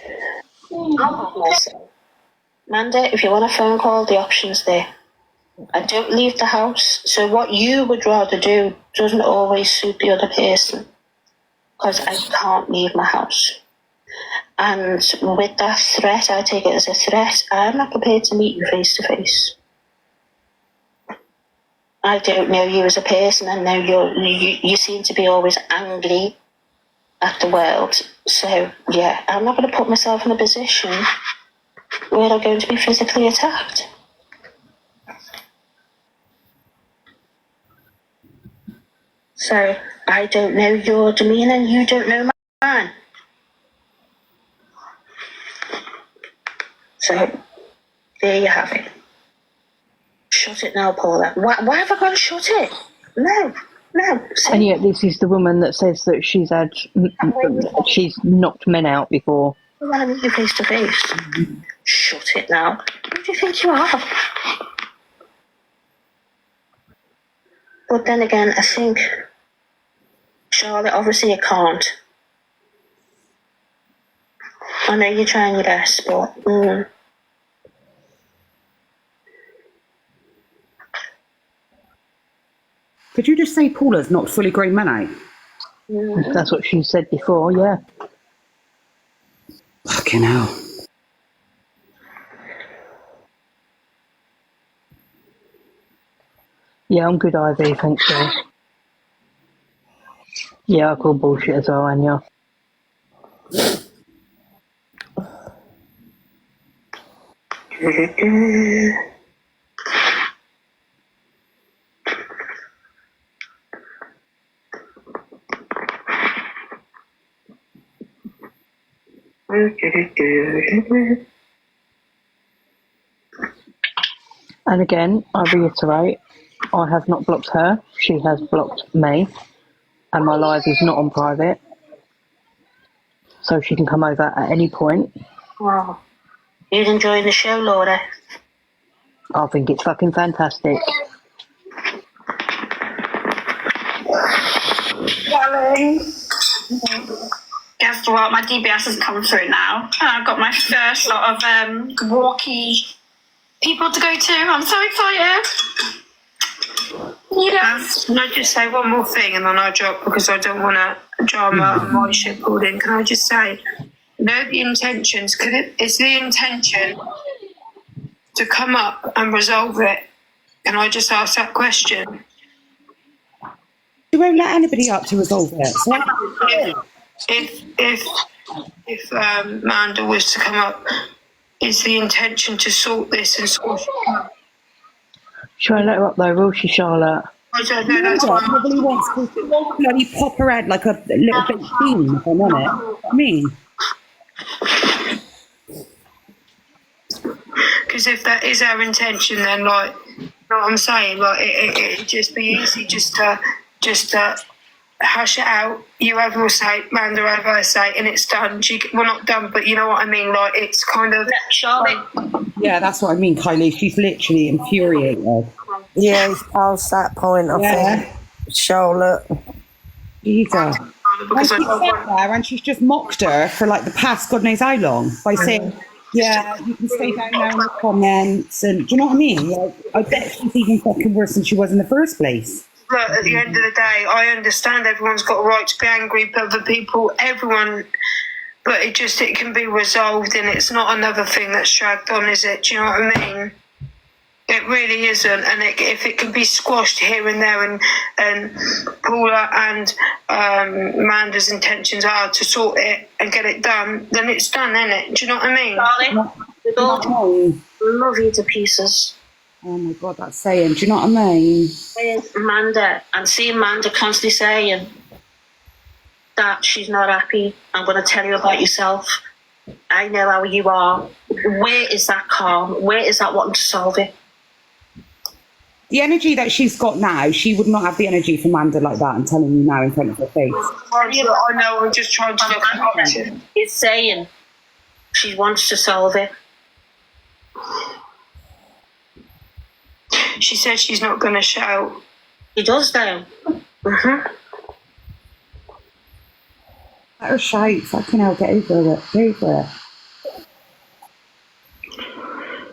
S1: Manda, if you want a phone call, the option's there. I don't leave the house, so what you would rather do doesn't always suit the other person, because I can't leave my house. And with that threat, I take it as a threat. I'm not prepared to meet you face to face. I don't know you as a person. I know you seem to be always angry at the world. So, yeah, I'm not going to put myself in a position where I'm going to be physically attacked. So, I don't know your demeanour and you don't know mine. So, there you have it. Shut it now, Paula. Why have I got to shut it? No.
S2: And yet this is the woman that says that she's knocked men out before.
S1: I want to meet you face to face. Shut it now. Who do you think you are? But then again, I think, Charlotte, obviously you can't. I know you're trying your best, but...
S3: Did you just say Paula's not fully grown man out?
S2: That's what she said before, yeah.
S3: Fucking hell.
S2: Yeah, I'm good, Ivy, thanks, Joe. Yeah, I call bullshit as well, and yeah. And again, I reiterate, I have not blocked her. She has blocked me. And my live is not on private. So she can come over at any point.
S1: Wow. You're enjoying the show, Laura?
S2: I think it's fucking fantastic.
S12: Darling. Guess what? My DBS has come through now. And I've got my first lot of walkie people to go to. I'm so excited. Yes.
S9: Can I just say one more thing and then I'll drop because I don't want to drama and my shit pulled in. Can I just say, the intentions, it's the intention to come up and resolve it. Can I just ask that question?
S3: You won't let anybody up to resolve it. So
S9: if Manda was to come up, is the intention to sort this and squash it out?
S2: Should I let her up though, will she, Charlotte?
S9: I don't know, that's
S3: Manda probably wants to bloody pop her head like a little bit bean, if I'm on it. I mean...
S9: Because if that is our intention, then like, you know what I'm saying? Like, it'd just be easy just to hash it out. You either will say, Manda either I say, and it's done. Well, not done, but you know what I mean? Like, it's kind of...
S1: Charlotte.
S3: Yeah, that's what I mean, Kylie. She's literally infuriated.
S6: Yeah, it's past that point, I think. Charlotte.
S3: Jesus. And she's sat there and she's just mocked her for like the past God knows how long by saying, yeah, you can stay down there in the comments, and do you know what I mean? Like, I bet she's even fucking worse than she was in the first place.
S9: Look, at the end of the day, I understand everyone's got a right to be angry with other people, everyone, but it can be resolved, and it's not another thing that's dragged on, is it? Do you know what I mean? It really isn't, and if it can be squashed here and there, and Paula and Amanda's intentions are to sort it and get it done, then it's done, isn't it? Do you know what I mean?
S1: Darling, we all love you to pieces.
S3: Oh my God, that's saying, do you know what I mean?
S1: Amanda, and seeing Amanda constantly saying that she's not happy. I'm going to tell you about yourself. I know how you are. Where is that calm? Where is that wanting to solve it?
S3: The energy that she's got now, she would not have the energy for Amanda like that. I'm telling you now in front of her face.
S9: I know, I'm just trying to look at
S1: It's saying she wants to solve it.
S9: She says she's not going to shout.
S1: She does though.
S3: Let her shout. Fucking hell, get over it. Get over it.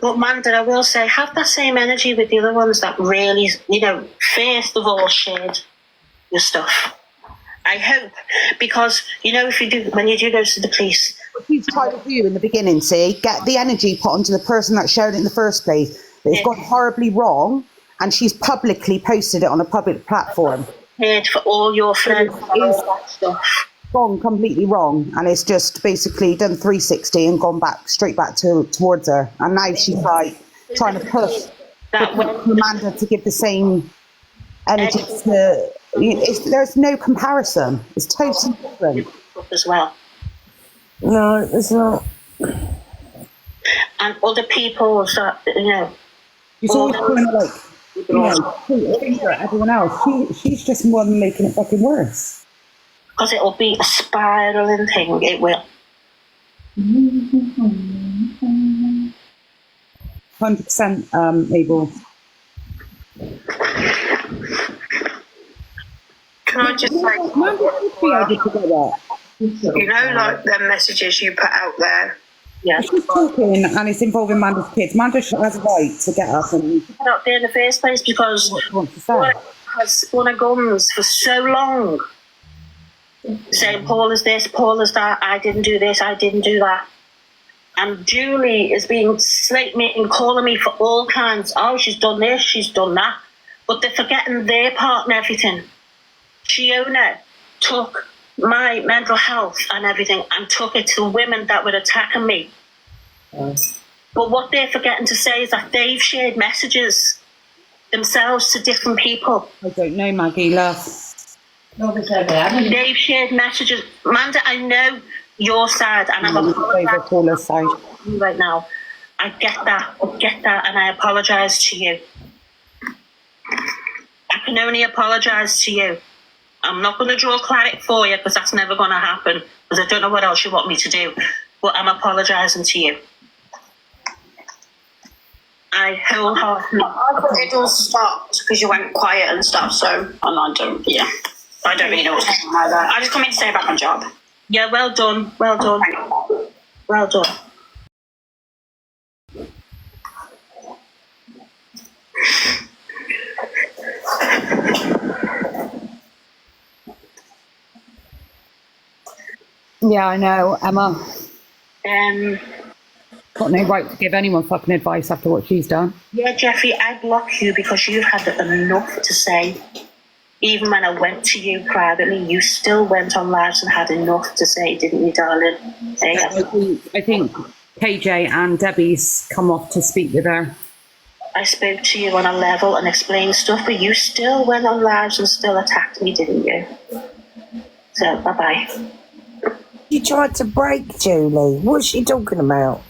S1: But Amanda, I will say, have that same energy with the other ones that really, first of all shared your stuff. I hope, because, if you do, when you do go to the police.
S3: She's tried to do in the beginning, see, get the energy put onto the person that shared it in the first place. It's gone horribly wrong, and she's publicly posted it on a public platform.
S1: Heard for all your friends and all that stuff.
S3: Gone completely wrong, and it's just basically done 360 and gone straight back towards her, and now she's like trying to push Amanda to give the same energy to. There's no comparison. It's totally different
S1: as well.
S6: No, it's not.
S1: And other people that
S3: It's all kind of like finger at everyone else. She's just one making it fucking worse.
S1: Because it'll be a spiraling thing, it will.
S3: 100% Mabel.
S12: Can I just say, you know, like the messages you put out there?
S3: Yeah. She's talking and it's involving Manda's kids. Manda has a right to get up and...
S1: Not there in the first place because one of guns for so long saying Paul is this, Paul is that, I didn't do this, I didn't do that. And Julie is being slating me and calling me for all kinds. Oh, she's done this, she's done that. But they're forgetting their part and everything. Shiona took my mental health and everything and took it to women that were attacking me. Yes. But what they're forgetting to say is that they've shared messages themselves to different people.
S3: I don't know, Maggie, love.
S1: They've shared messages. Amanda, I know your side and I'm apologising right now. I get that, and I apologise to you. I can only apologise to you. I'm not going to draw claret for you because that's never going to happen because I don't know what else you want me to do. But I'm apologising to you. I wholeheartedly.
S12: I thought it all stopped because you went quiet and stuff. So, and I don't really know what's going on either. I just come in to say about my job.
S1: Yeah, well done, well done, well done.
S3: Yeah, I know, Emma. Got no right to give anyone fucking advice after what she's done.
S1: Yeah, Jeffrey, I blocked you because you've had enough to say. Even when I went to you privately, you still went on lives and had enough to say, didn't you, darling?
S3: I think KJ and Debbie's come off to speak with her.
S1: I spoke to you on a level and explained stuff, but you still went on lives and still attacked me, didn't you? So, bye-bye.
S6: You tried to break Julie. What's she talking about?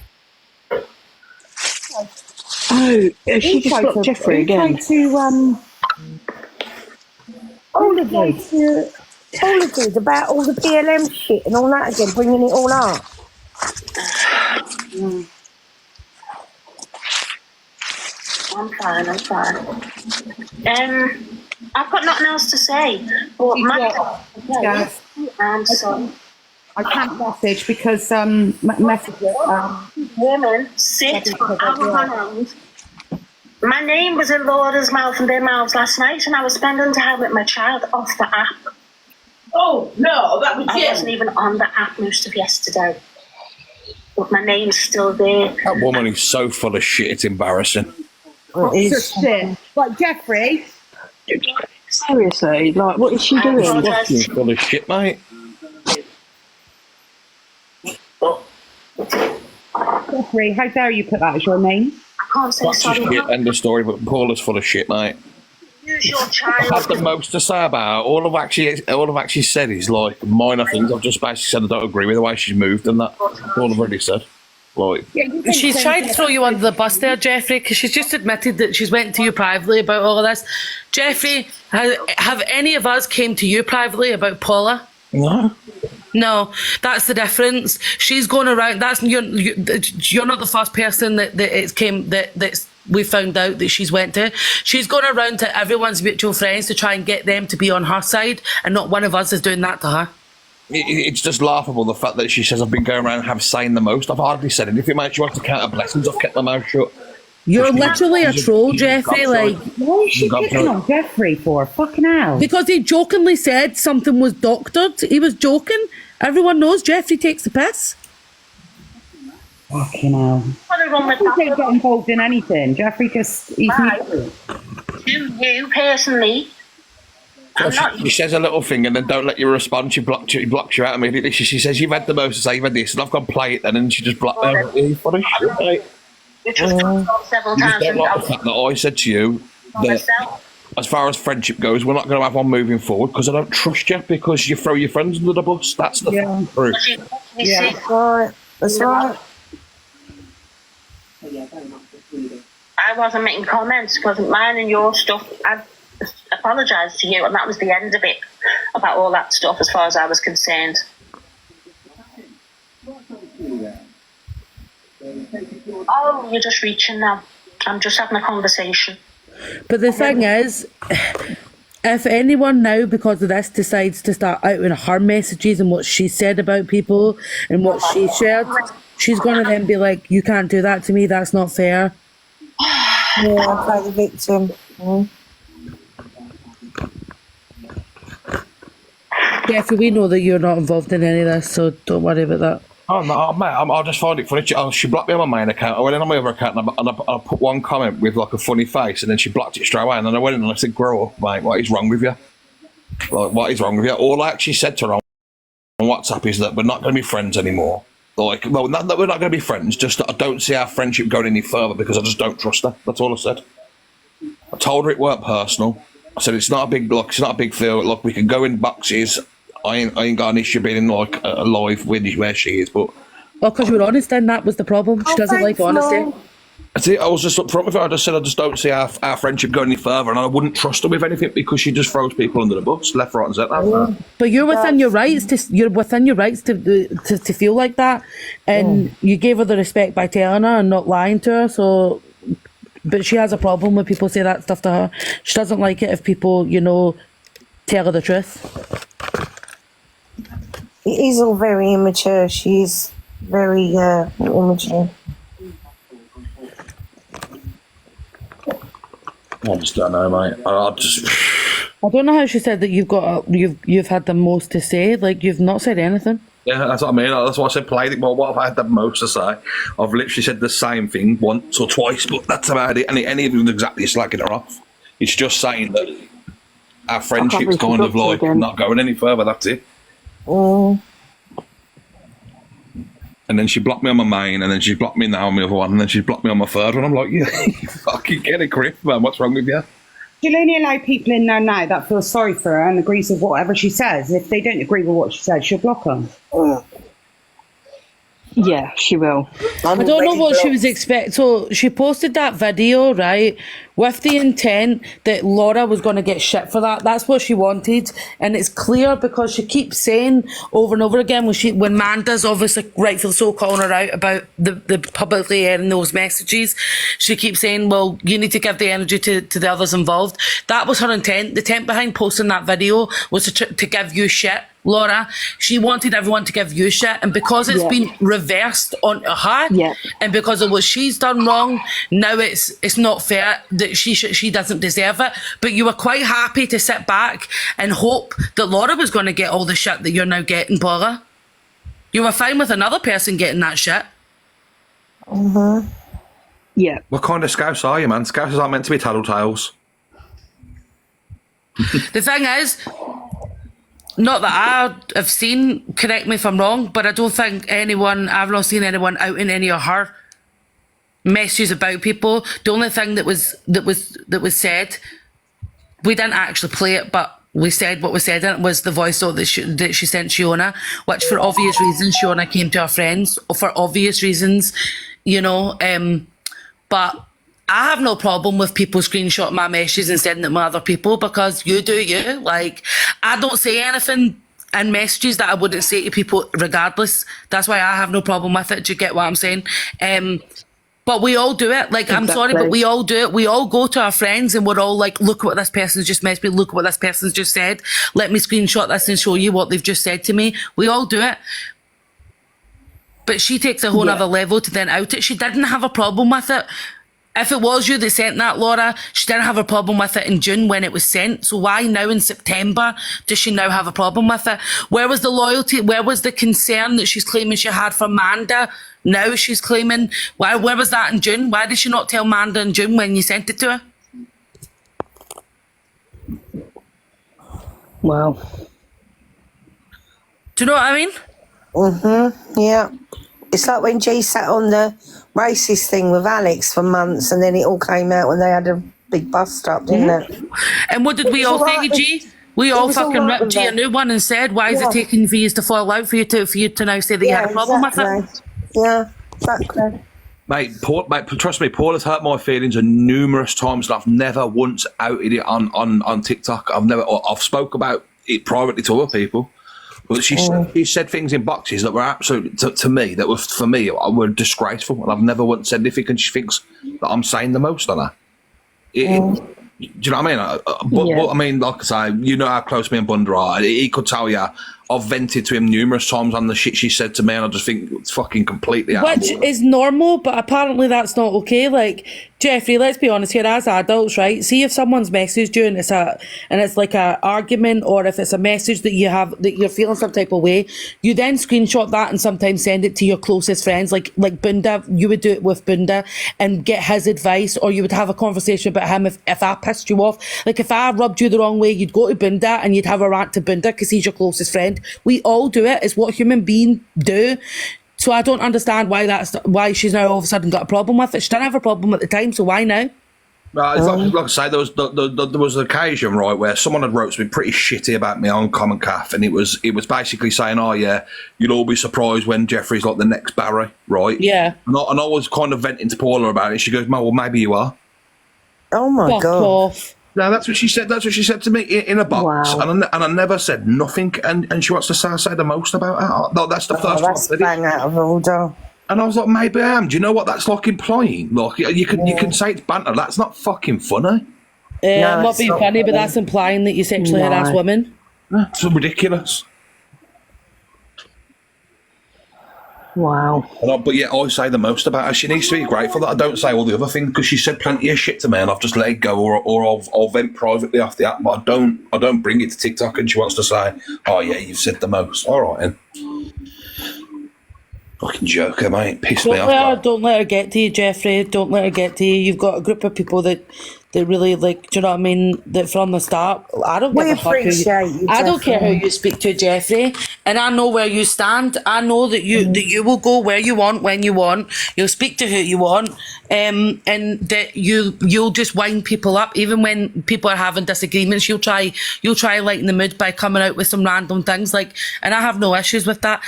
S2: Oh, she just blocked Jeffrey again.
S6: All of these about all the PLM shit and all that again, bringing it all up.
S1: I'm fine. I've got nothing else to say. But I'm sorry.
S3: I can't message because messages.
S1: Women sit for hours on end. My name was in Laura's mouth and their mouths last night, and I was spending time with my child off the app.
S7: Oh no, that was
S1: I wasn't even on the app most of yesterday, but my name's still there.
S15: That woman is so full of shit. It's embarrassing.
S3: Shit. Like Jeffrey.
S2: Seriously, like what is she doing?
S15: She's full of shit, mate.
S3: Jeffrey, how dare you put that as your name?
S1: I can't say sorry.
S15: Shit, end of story, but Paula's full of shit, mate.
S1: Use your child.
S15: I've had the most to say about her. All I've actually said is like minor things. I've just basically said I don't agree with the way she's moved and that. All I've already said. Like,
S5: she's trying to throw you under the bus there, Jeffrey, because she's just admitted that she's went to you privately about all of this. Jeffrey, have any of us came to you privately about Paula? No, that's the difference. She's going around. You're not the first person that we found out that she's went to. She's going around to everyone's mutual friends to try and get them to be on her side, and not one of us is doing that to her.
S15: It's just laughable, the fact that she says I've been going around and have saying the most. I've hardly said anything, mate. She wants to count her blessings. I've kept my mouth shut.
S5: You're literally a troll, Jeffrey. Like,
S3: what is she picking on Jeffrey for? Fucking hell.
S5: Because he jokingly said something was doctored. He was joking. Everyone knows Jeffrey takes the piss.
S3: Fucking hell. He don't get involved in anything. Jeffrey just...
S1: To you personally...
S15: She says a little thing and then don't let you respond. She blocks you out immediately. She says you've had the most to say, you've had this, and I've gone play it then, and she just blocked me. What a shit, mate.
S1: You just come several times.
S15: Don't like the fact that I said to you that as far as friendship goes, we're not going to have one moving forward because I don't trust you because you throw your friends under the bus. That's the truth.
S6: Yeah, that's right. That's right.
S1: I wasn't making comments because mine and your stuff, I apologised to you, and that was the end of it about all that stuff as far as I was concerned. Oh, you're just reaching now. I'm just having a conversation.
S5: But the thing is, If anyone now, because of this, decides to start outing her messages and what she said about people and what she shared, she's going to then be like, you can't do that to me, that's not fair.
S6: Yeah, play the victim.
S5: Jeffrey, we know that you're not involved in any of this, so don't worry about that.
S15: Oh, no, mate, I just find it funny. She blocked me on my main account. I went in on my other account and I put one comment with like a funny face, and then she blocked it straight away. And then I went in and I said, "Grow up, mate. What is wrong with you? Like, what is wrong with you?" All I actually said to her on WhatsApp is that we're not going to be friends anymore. Like, well, not that we're not going to be friends, just that I don't see our friendship going any further because I just don't trust her. That's all I said. I told her it weren't personal. I said it's not a big look. It's not a big deal. Look, we can go in boxes. I ain't got an issue being in like a live with where she is, but
S5: well, because you were honest, then that was the problem. She doesn't like honesty.
S15: I was just up front with her. I just said I just don't see our friendship going any further, and I wouldn't trust her with anything because she just throws people under the bus, left, right, and centre.
S5: But you're within your rights to feel like that, and you gave her the respect by telling her and not lying to her. So, but she has a problem when people say that stuff to her. She doesn't like it if people, tell her the truth.
S6: It is all very immature. She's very immature.
S15: I just don't know, mate.
S5: I don't know how she said that you've had the most to say. Like, you've not said anything.
S15: Yeah, that's what I mean. That's why I said played it. Well, what have I had the most to say? I've literally said the same thing once or twice, but that's about it. And any of them exactly slagging her off. It's just saying that our friendship's kind of like not going any further. That's it. And then she blocked me on my main, and then she blocked me now on my other one, and then she blocked me on my third one. I'm like, yeah, you fucking get a grip, man. What's wrong with you?
S3: She'll only allow people in there now that feel sorry for her and agrees with whatever she says. If they don't agree with what she says, she'll block them.
S2: Yeah, she will.
S5: I don't know what she was expecting. So she posted that video, right, with the intent that Laura was going to get shit for that. That's what she wanted. And it's clear because she keeps saying over and over again when Manda's obviously rightfully so calling her out about the publicly airing those messages, she keeps saying, well, you need to give the energy to the others involved. That was her intent. The intent behind posting that video was to give you shit. Laura, she wanted everyone to give you shit, and because it's been reversed onto her, and because of what she's done wrong, now it's not fair that she doesn't deserve it. But you were quite happy to sit back and hope that Laura was going to get all the shit that you're now getting, Paula. You were fine with another person getting that shit.
S2: Yeah.
S15: What kind of scouts are you, man? Scouts aren't meant to be tattletales.
S5: The thing is, not that I have seen, correct me if I'm wrong, but I don't think I've not seen anyone out in any of her messages about people. The only thing that was said, we didn't actually play it, but we said what was said in it was the voice note that she sent Shiona, which for obvious reasons Shiona came to her friends for obvious reasons, but I have no problem with people screenshotting my messages and sending them to other people because you do you. Like, I don't say anything in messages that I wouldn't say to people regardless. That's why I have no problem with it. Do you get what I'm saying? But we all do it. Like, exactly. I'm sorry, but we all do it. We all go to our friends and we're all like, look what this person's just messaged me. Look what this person's just said. Let me screenshot this and show you what they've just said to me. We all do it. But she takes a whole other level to then out it. She didn't have a problem with it. If it was you that sent that, Laura, she didn't have a problem with it in June when it was sent. So why now in September does she now have a problem with it? Where was the loyalty? Where was the concern that she's claiming she had for Manda? Now she's claiming, where was that in June? Why did she not tell Manda in June when you sent it to her?
S2: Wow.
S5: Do you know what I mean?
S6: Yeah. It's like when G sat on the racist thing with Alex for months and then it all came out when they had a big bust up, didn't it?
S5: And what did we all say to G? We all fucking ripped G a new one and said, why is it taking for you to fall out for you to now say that you had a problem with it?
S6: Yeah, exactly.
S15: Mate, trust me, Paul has hurt my feelings numerous times and I've never once outed it on TikTok. I've spoke about it privately to other people. But she said things in boxes that were absolutely, to me, that were, for me, were disgraceful. And I've never once said anything and she thinks that I'm saying the most on her. Do you know what I mean? But I mean, like I say, you know how close me and Bunda are. He could tell you I've vented to him numerous times on the shit she said to me, and I just think it's fucking completely out
S5: Which is normal, but apparently that's not okay. Like, Jeffrey, let's be honest here, as adults, right? See if someone's messaged you and it's like a argument, or if it's a message that you're feeling some type of way, you then screenshot that and sometimes send it to your closest friends. Like Bunda, you would do it with Bunda and get his advice, or you would have a conversation about him if I pissed you off. Like, if I rubbed you the wrong way, you'd go to Bunda and you'd have a rant to Bunda because he's your closest friend. We all do it. It's what human beings do. So I don't understand why she's now all of a sudden got a problem with it. She didn't have a problem at the time, so why now?
S15: Like I say, there was an occasion, right, where someone had wrote something pretty shitty about me on Common Calf, and it was basically saying, oh yeah, you'll all be surprised when Jeffrey's like the next Barry, right?
S5: Yeah.
S15: And I was kind of venting to Paula about it. She goes, well, maybe you are.
S6: Oh my
S5: Fuck
S6: God.
S5: off.
S15: No, that's what she said. That's what she said to me in a box, and I never said nothing. And she wants to say the most about it. No, that's the first one.
S6: That's bang out of order.
S15: And I was like, maybe I am. Do you know what that's like implying? Like, you can say it's banter. That's not fucking funny.
S5: I'm not being funny, but that's implying that you sexually harass women.
S15: It's ridiculous.
S11: Wow.
S15: But yeah, I say the most about her. She needs to be grateful that I don't say all the other things, because she said plenty of shit to me, and I've just let it go, or I'll vent privately off the app. But I don't bring it to TikTok, and she wants to say, "Oh yeah, you've said the most." All right, then. Fucking joker, mate. Pissed me off.
S5: Don't let her get to you, Jeffrey. Don't let her get to you. You've got a group of people that really, like, do you know what I mean? That from the start, I don't give a fuck who you, I don't care who you speak to, Jeffrey. And I know where you stand. I know that you will go where you want, when you want. You'll speak to who you want, and that you'll just wind people up, even when people are having disagreements. You'll try lighten the mood by coming out with some random things, like, and I have no issues with that.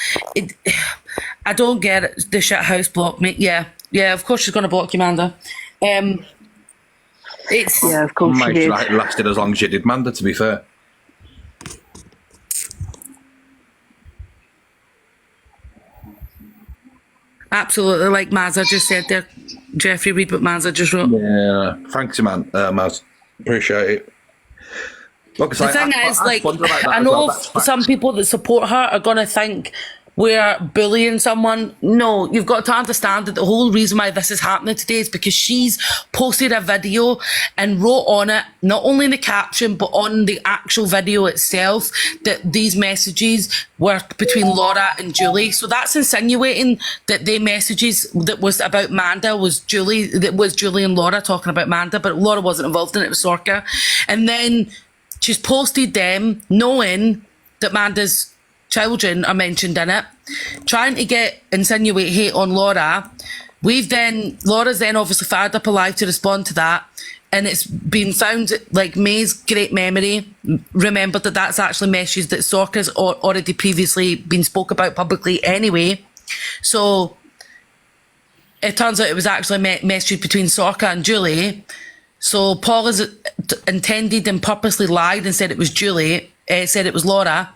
S5: I don't get it. The shit house block me. Yeah, of course she's gonna block you, Amanda.
S11: Of course she did.
S15: It lasted as long as you did, Manda, to be fair.
S5: Absolutely, like Mazza just said there. Jeffrey, read what Mazza just wrote.
S15: Yeah, thanks, man, Maz. Appreciate it. Like I say,
S5: the thing is, like, I know some people that support her are going to think we're bullying someone. No, you've got to understand that the whole reason why this is happening today is because she's posted a video and wrote on it, not only in the caption, but on the actual video itself, that these messages were between Laura and Julie. So that's insinuating that the messages that was about Manda was Julie and Laura talking about Manda, but Laura wasn't involved in it, it was Sorka. And then she's posted them knowing that Manda's children are mentioned in it, trying to insinuate hate on Laura. Laura's then obviously fired up a live to respond to that, and it's been found, like, May's great memory remembered that that's actually messages that Sorka's already previously been spoke about publicly anyway. So it turns out it was actually messages between Sorka and Julie. So Paula's intended and purposely lied and said it was Julie, said it was Laura.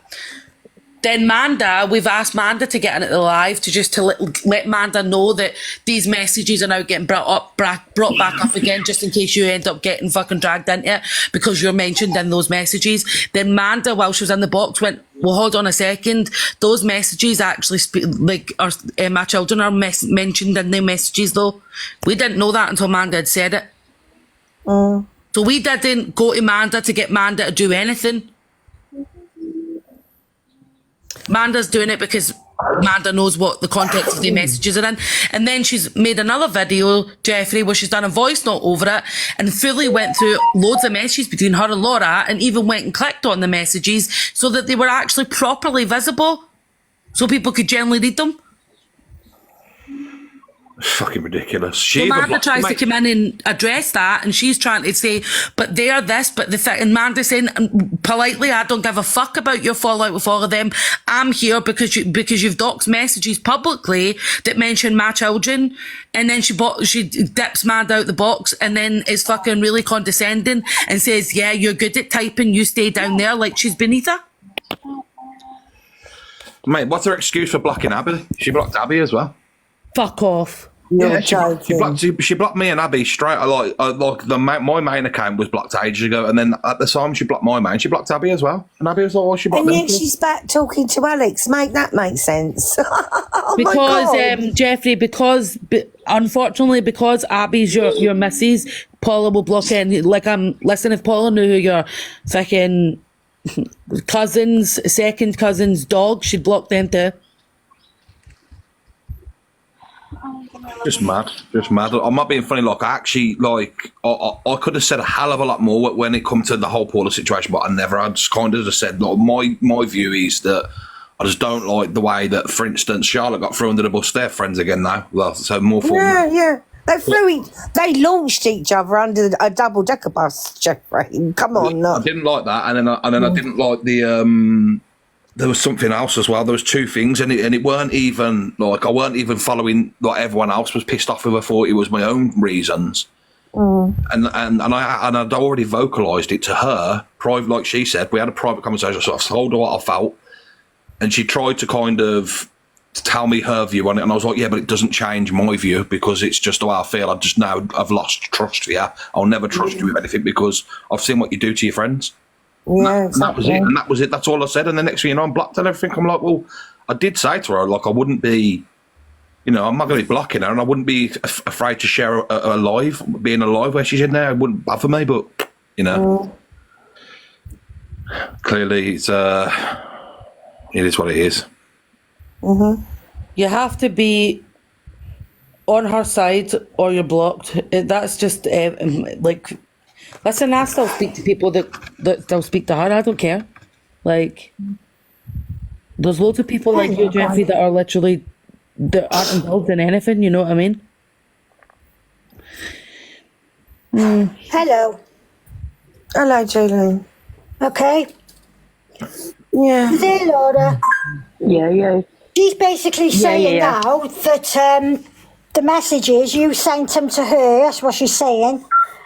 S5: Then Manda, we've asked Manda to get into the live to let Manda know that these messages are now getting brought back up again, just in case you end up getting fucking dragged into it because you're mentioned in those messages. Then Manda, while she was in the box, went, well, hold on a second. Those messages actually my children are mentioned in the messages, though. We didn't know that until Manda had said it. So we didn't go to Manda to get Manda to do anything. Manda's doing it because Manda knows what the context of the messages are in. And then she's made another video, Jeffrey, where she's done a voice note over it and fully went through loads of messages between her and Laura, and even went and clicked on the messages so that they were actually properly visible so people could generally read them.
S15: Fucking ridiculous.
S5: So Manda tries to come in and address that, and she's trying to say, but they are this, but the thing, and Manda's saying politely, I don't give a fuck about your fallout with all of them. I'm here because you've doxed messages publicly that mention my children. And then she dips Manda out the box and then is fucking really condescending and says, yeah, you're good at typing, you stay down there, like she's beneath her.
S15: Mate, what's her excuse for blocking Abby? She blocked Abby as well.
S5: Fuck off.
S6: You're
S15: She blocked me and Abby straight. My main account was blocked ages ago, and then at the time she blocked my main, she blocked Abby as well. And Abby was like, "Oh, she blocked
S6: And
S15: them."
S6: yet she's back talking to Alex. Make that make sense. Oh my
S5: Because
S6: God.
S5: Jeffrey, unfortunately, because Abby's your missus, Paula will block it. And listen, if Paula knew who your fucking second cousin's dog, she'd block them too.
S15: Just mad. I'm not being funny. Like, I actually, I could have said a hell of a lot more when it come to the whole Paula situation, but I never. I just kind of just said, like, my view is that I just don't like the way that, for instance, Charlotte got thrown under the bus. They're friends again now. Well, so more for
S6: Yeah. They launched each other under a double decker bus, Jeffrey. Come on,
S15: I didn't like that, and then I didn't like the. There was something else as well. There was two things, and it weren't even like I weren't even following like everyone else was pissed off with. I thought it was my own reasons, and I'd already vocalised it to her private, like she said. We had a private conversation, so I told her what I felt, and she tried to kind of tell me her view on it, and I was like, yeah, but it doesn't change my view because it's just the way I feel. I've lost trust for you. I'll never trust you with anything because I've seen what you do to your friends.
S6: Yeah,
S15: and that was it. And that was it. That's all I said. And the next thing you know, I'm blocked and everything. I'm like, well, I did say to her, like, I wouldn't be, I'm not going to be blocking her, and I wouldn't be afraid to share a live, being alive where she's in there. It wouldn't bother me, but clearly it is what it is.
S5: You have to be on her side or you're blocked. That's just listen, I still speak to people that still speak to her. I don't care. Like, there's loads of people like you, Jeffrey, that are literally that aren't involved in anything. You know what I mean?
S4: Hello.
S6: Hello, Julie.
S4: Okay.
S6: Yeah.
S4: There, Laura.
S2: Yeah.
S4: She's basically saying
S2: yeah.
S4: now that the messages, you sent them to her, that's what she's saying.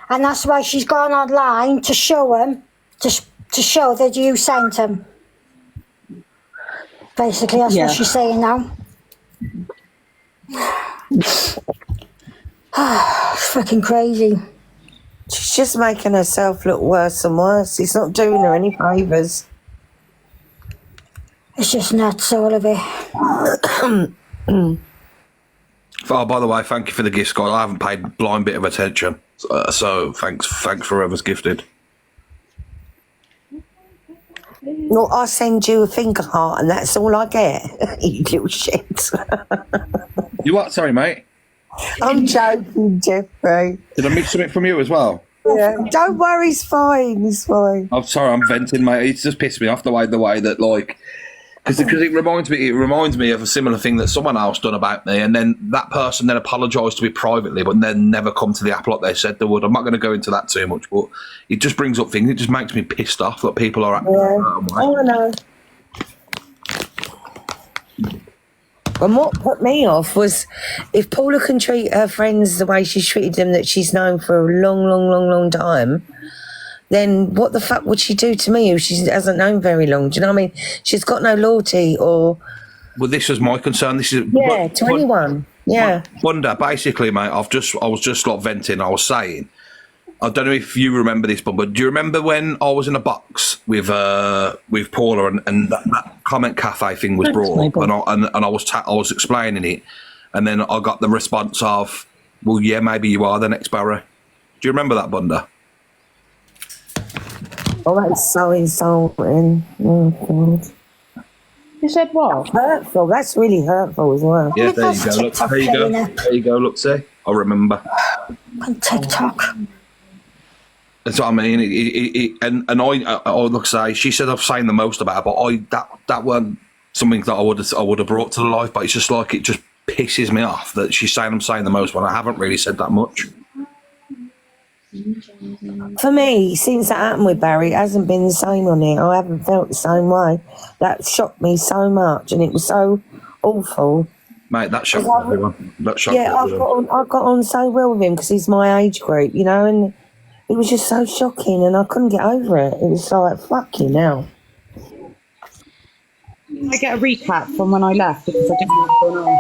S4: And that's why she's gone online to show them, to show that you sent them. Basically, that's what she's saying now. It's fucking crazy.
S6: She's just making herself look worse and worse. It's not doing her any favours.
S4: It's just nuts, all of it.
S15: Oh, by the way, thank you for the gift, Scott. I haven't paid a blind bit of attention. So thanks for whoever's gifted.
S6: No, I send you a finger heart and that's all I get. You little shit.
S15: You what? Sorry, mate.
S6: I'm joking, Jeffrey.
S15: Did I miss something from you as well?
S6: Yeah. Don't worry, it's fine. It's fine.
S15: I'm sorry, I'm venting, mate. It's just pissed me off the way that like. Because it reminds me of a similar thing that someone else done about me, and then that person then apologised to me privately, but then never come to the apple like they said they would. I'm not going to go into that too much, but it just brings up things. It just makes me pissed off that people are acting like that.
S6: Oh, I know. And what put me off was if Paula can treat her friends the way she's treated them that she's known for a long time, then what the fuck would she do to me who she hasn't known very long? Do you know what I mean? She's got no loyalty or...
S15: Well, this was my concern. This is
S6: to anyone. Yeah.
S15: Wonder, basically, mate, I was just like venting. I was saying, I don't know if you remember this, but do you remember when I was in a box with Paula and that comment cafe thing was brought up, and I was explaining it, and then I got the response of, well, yeah, maybe you are the next Barry. Do you remember that, Bunda?
S6: Oh, that's so insulting. Oh, God.
S5: You said what?
S6: Hurtful. That's really hurtful as well.
S15: Yeah, there you go. Look, there you go. There you go. Look, see, I remember.
S4: On TikTok.
S15: That's what I mean. And I look, say she said I've saying the most about it, but that weren't something that I would have brought to life. But it's just like it just pisses me off that she's saying I'm saying the most when I haven't really said that much.
S6: For me, since that happened with Barry, it hasn't been the same on it. I haven't felt the same way. That shocked me so much, and it was so awful.
S15: Mate, that shocked everyone. That shocked everyone.
S6: I got on so well with him because he's my age group, you know, and it was just so shocking, and I couldn't get over it. It was like, fucking hell.
S3: I get a recap from when I left because I didn't know what's going on.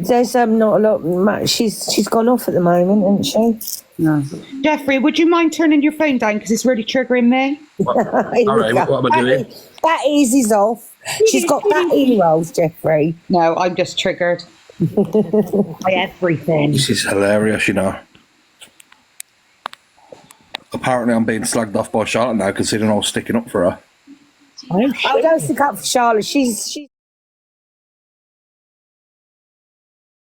S6: There's not a lot much. She's gone off at the moment, hasn't she?
S3: No. Jeffrey, would you mind turning your phone down because it's really triggering me?
S15: All right, what am I doing?
S6: That eases off. She's got that e-rolls, Jeffrey.
S3: No, I'm just triggered by everything.
S15: This is hilarious, you know. Apparently, I'm being slagged off by Charlotte now, considering I was sticking up for her.
S6: Oh, don't stick up for Charlotte. She's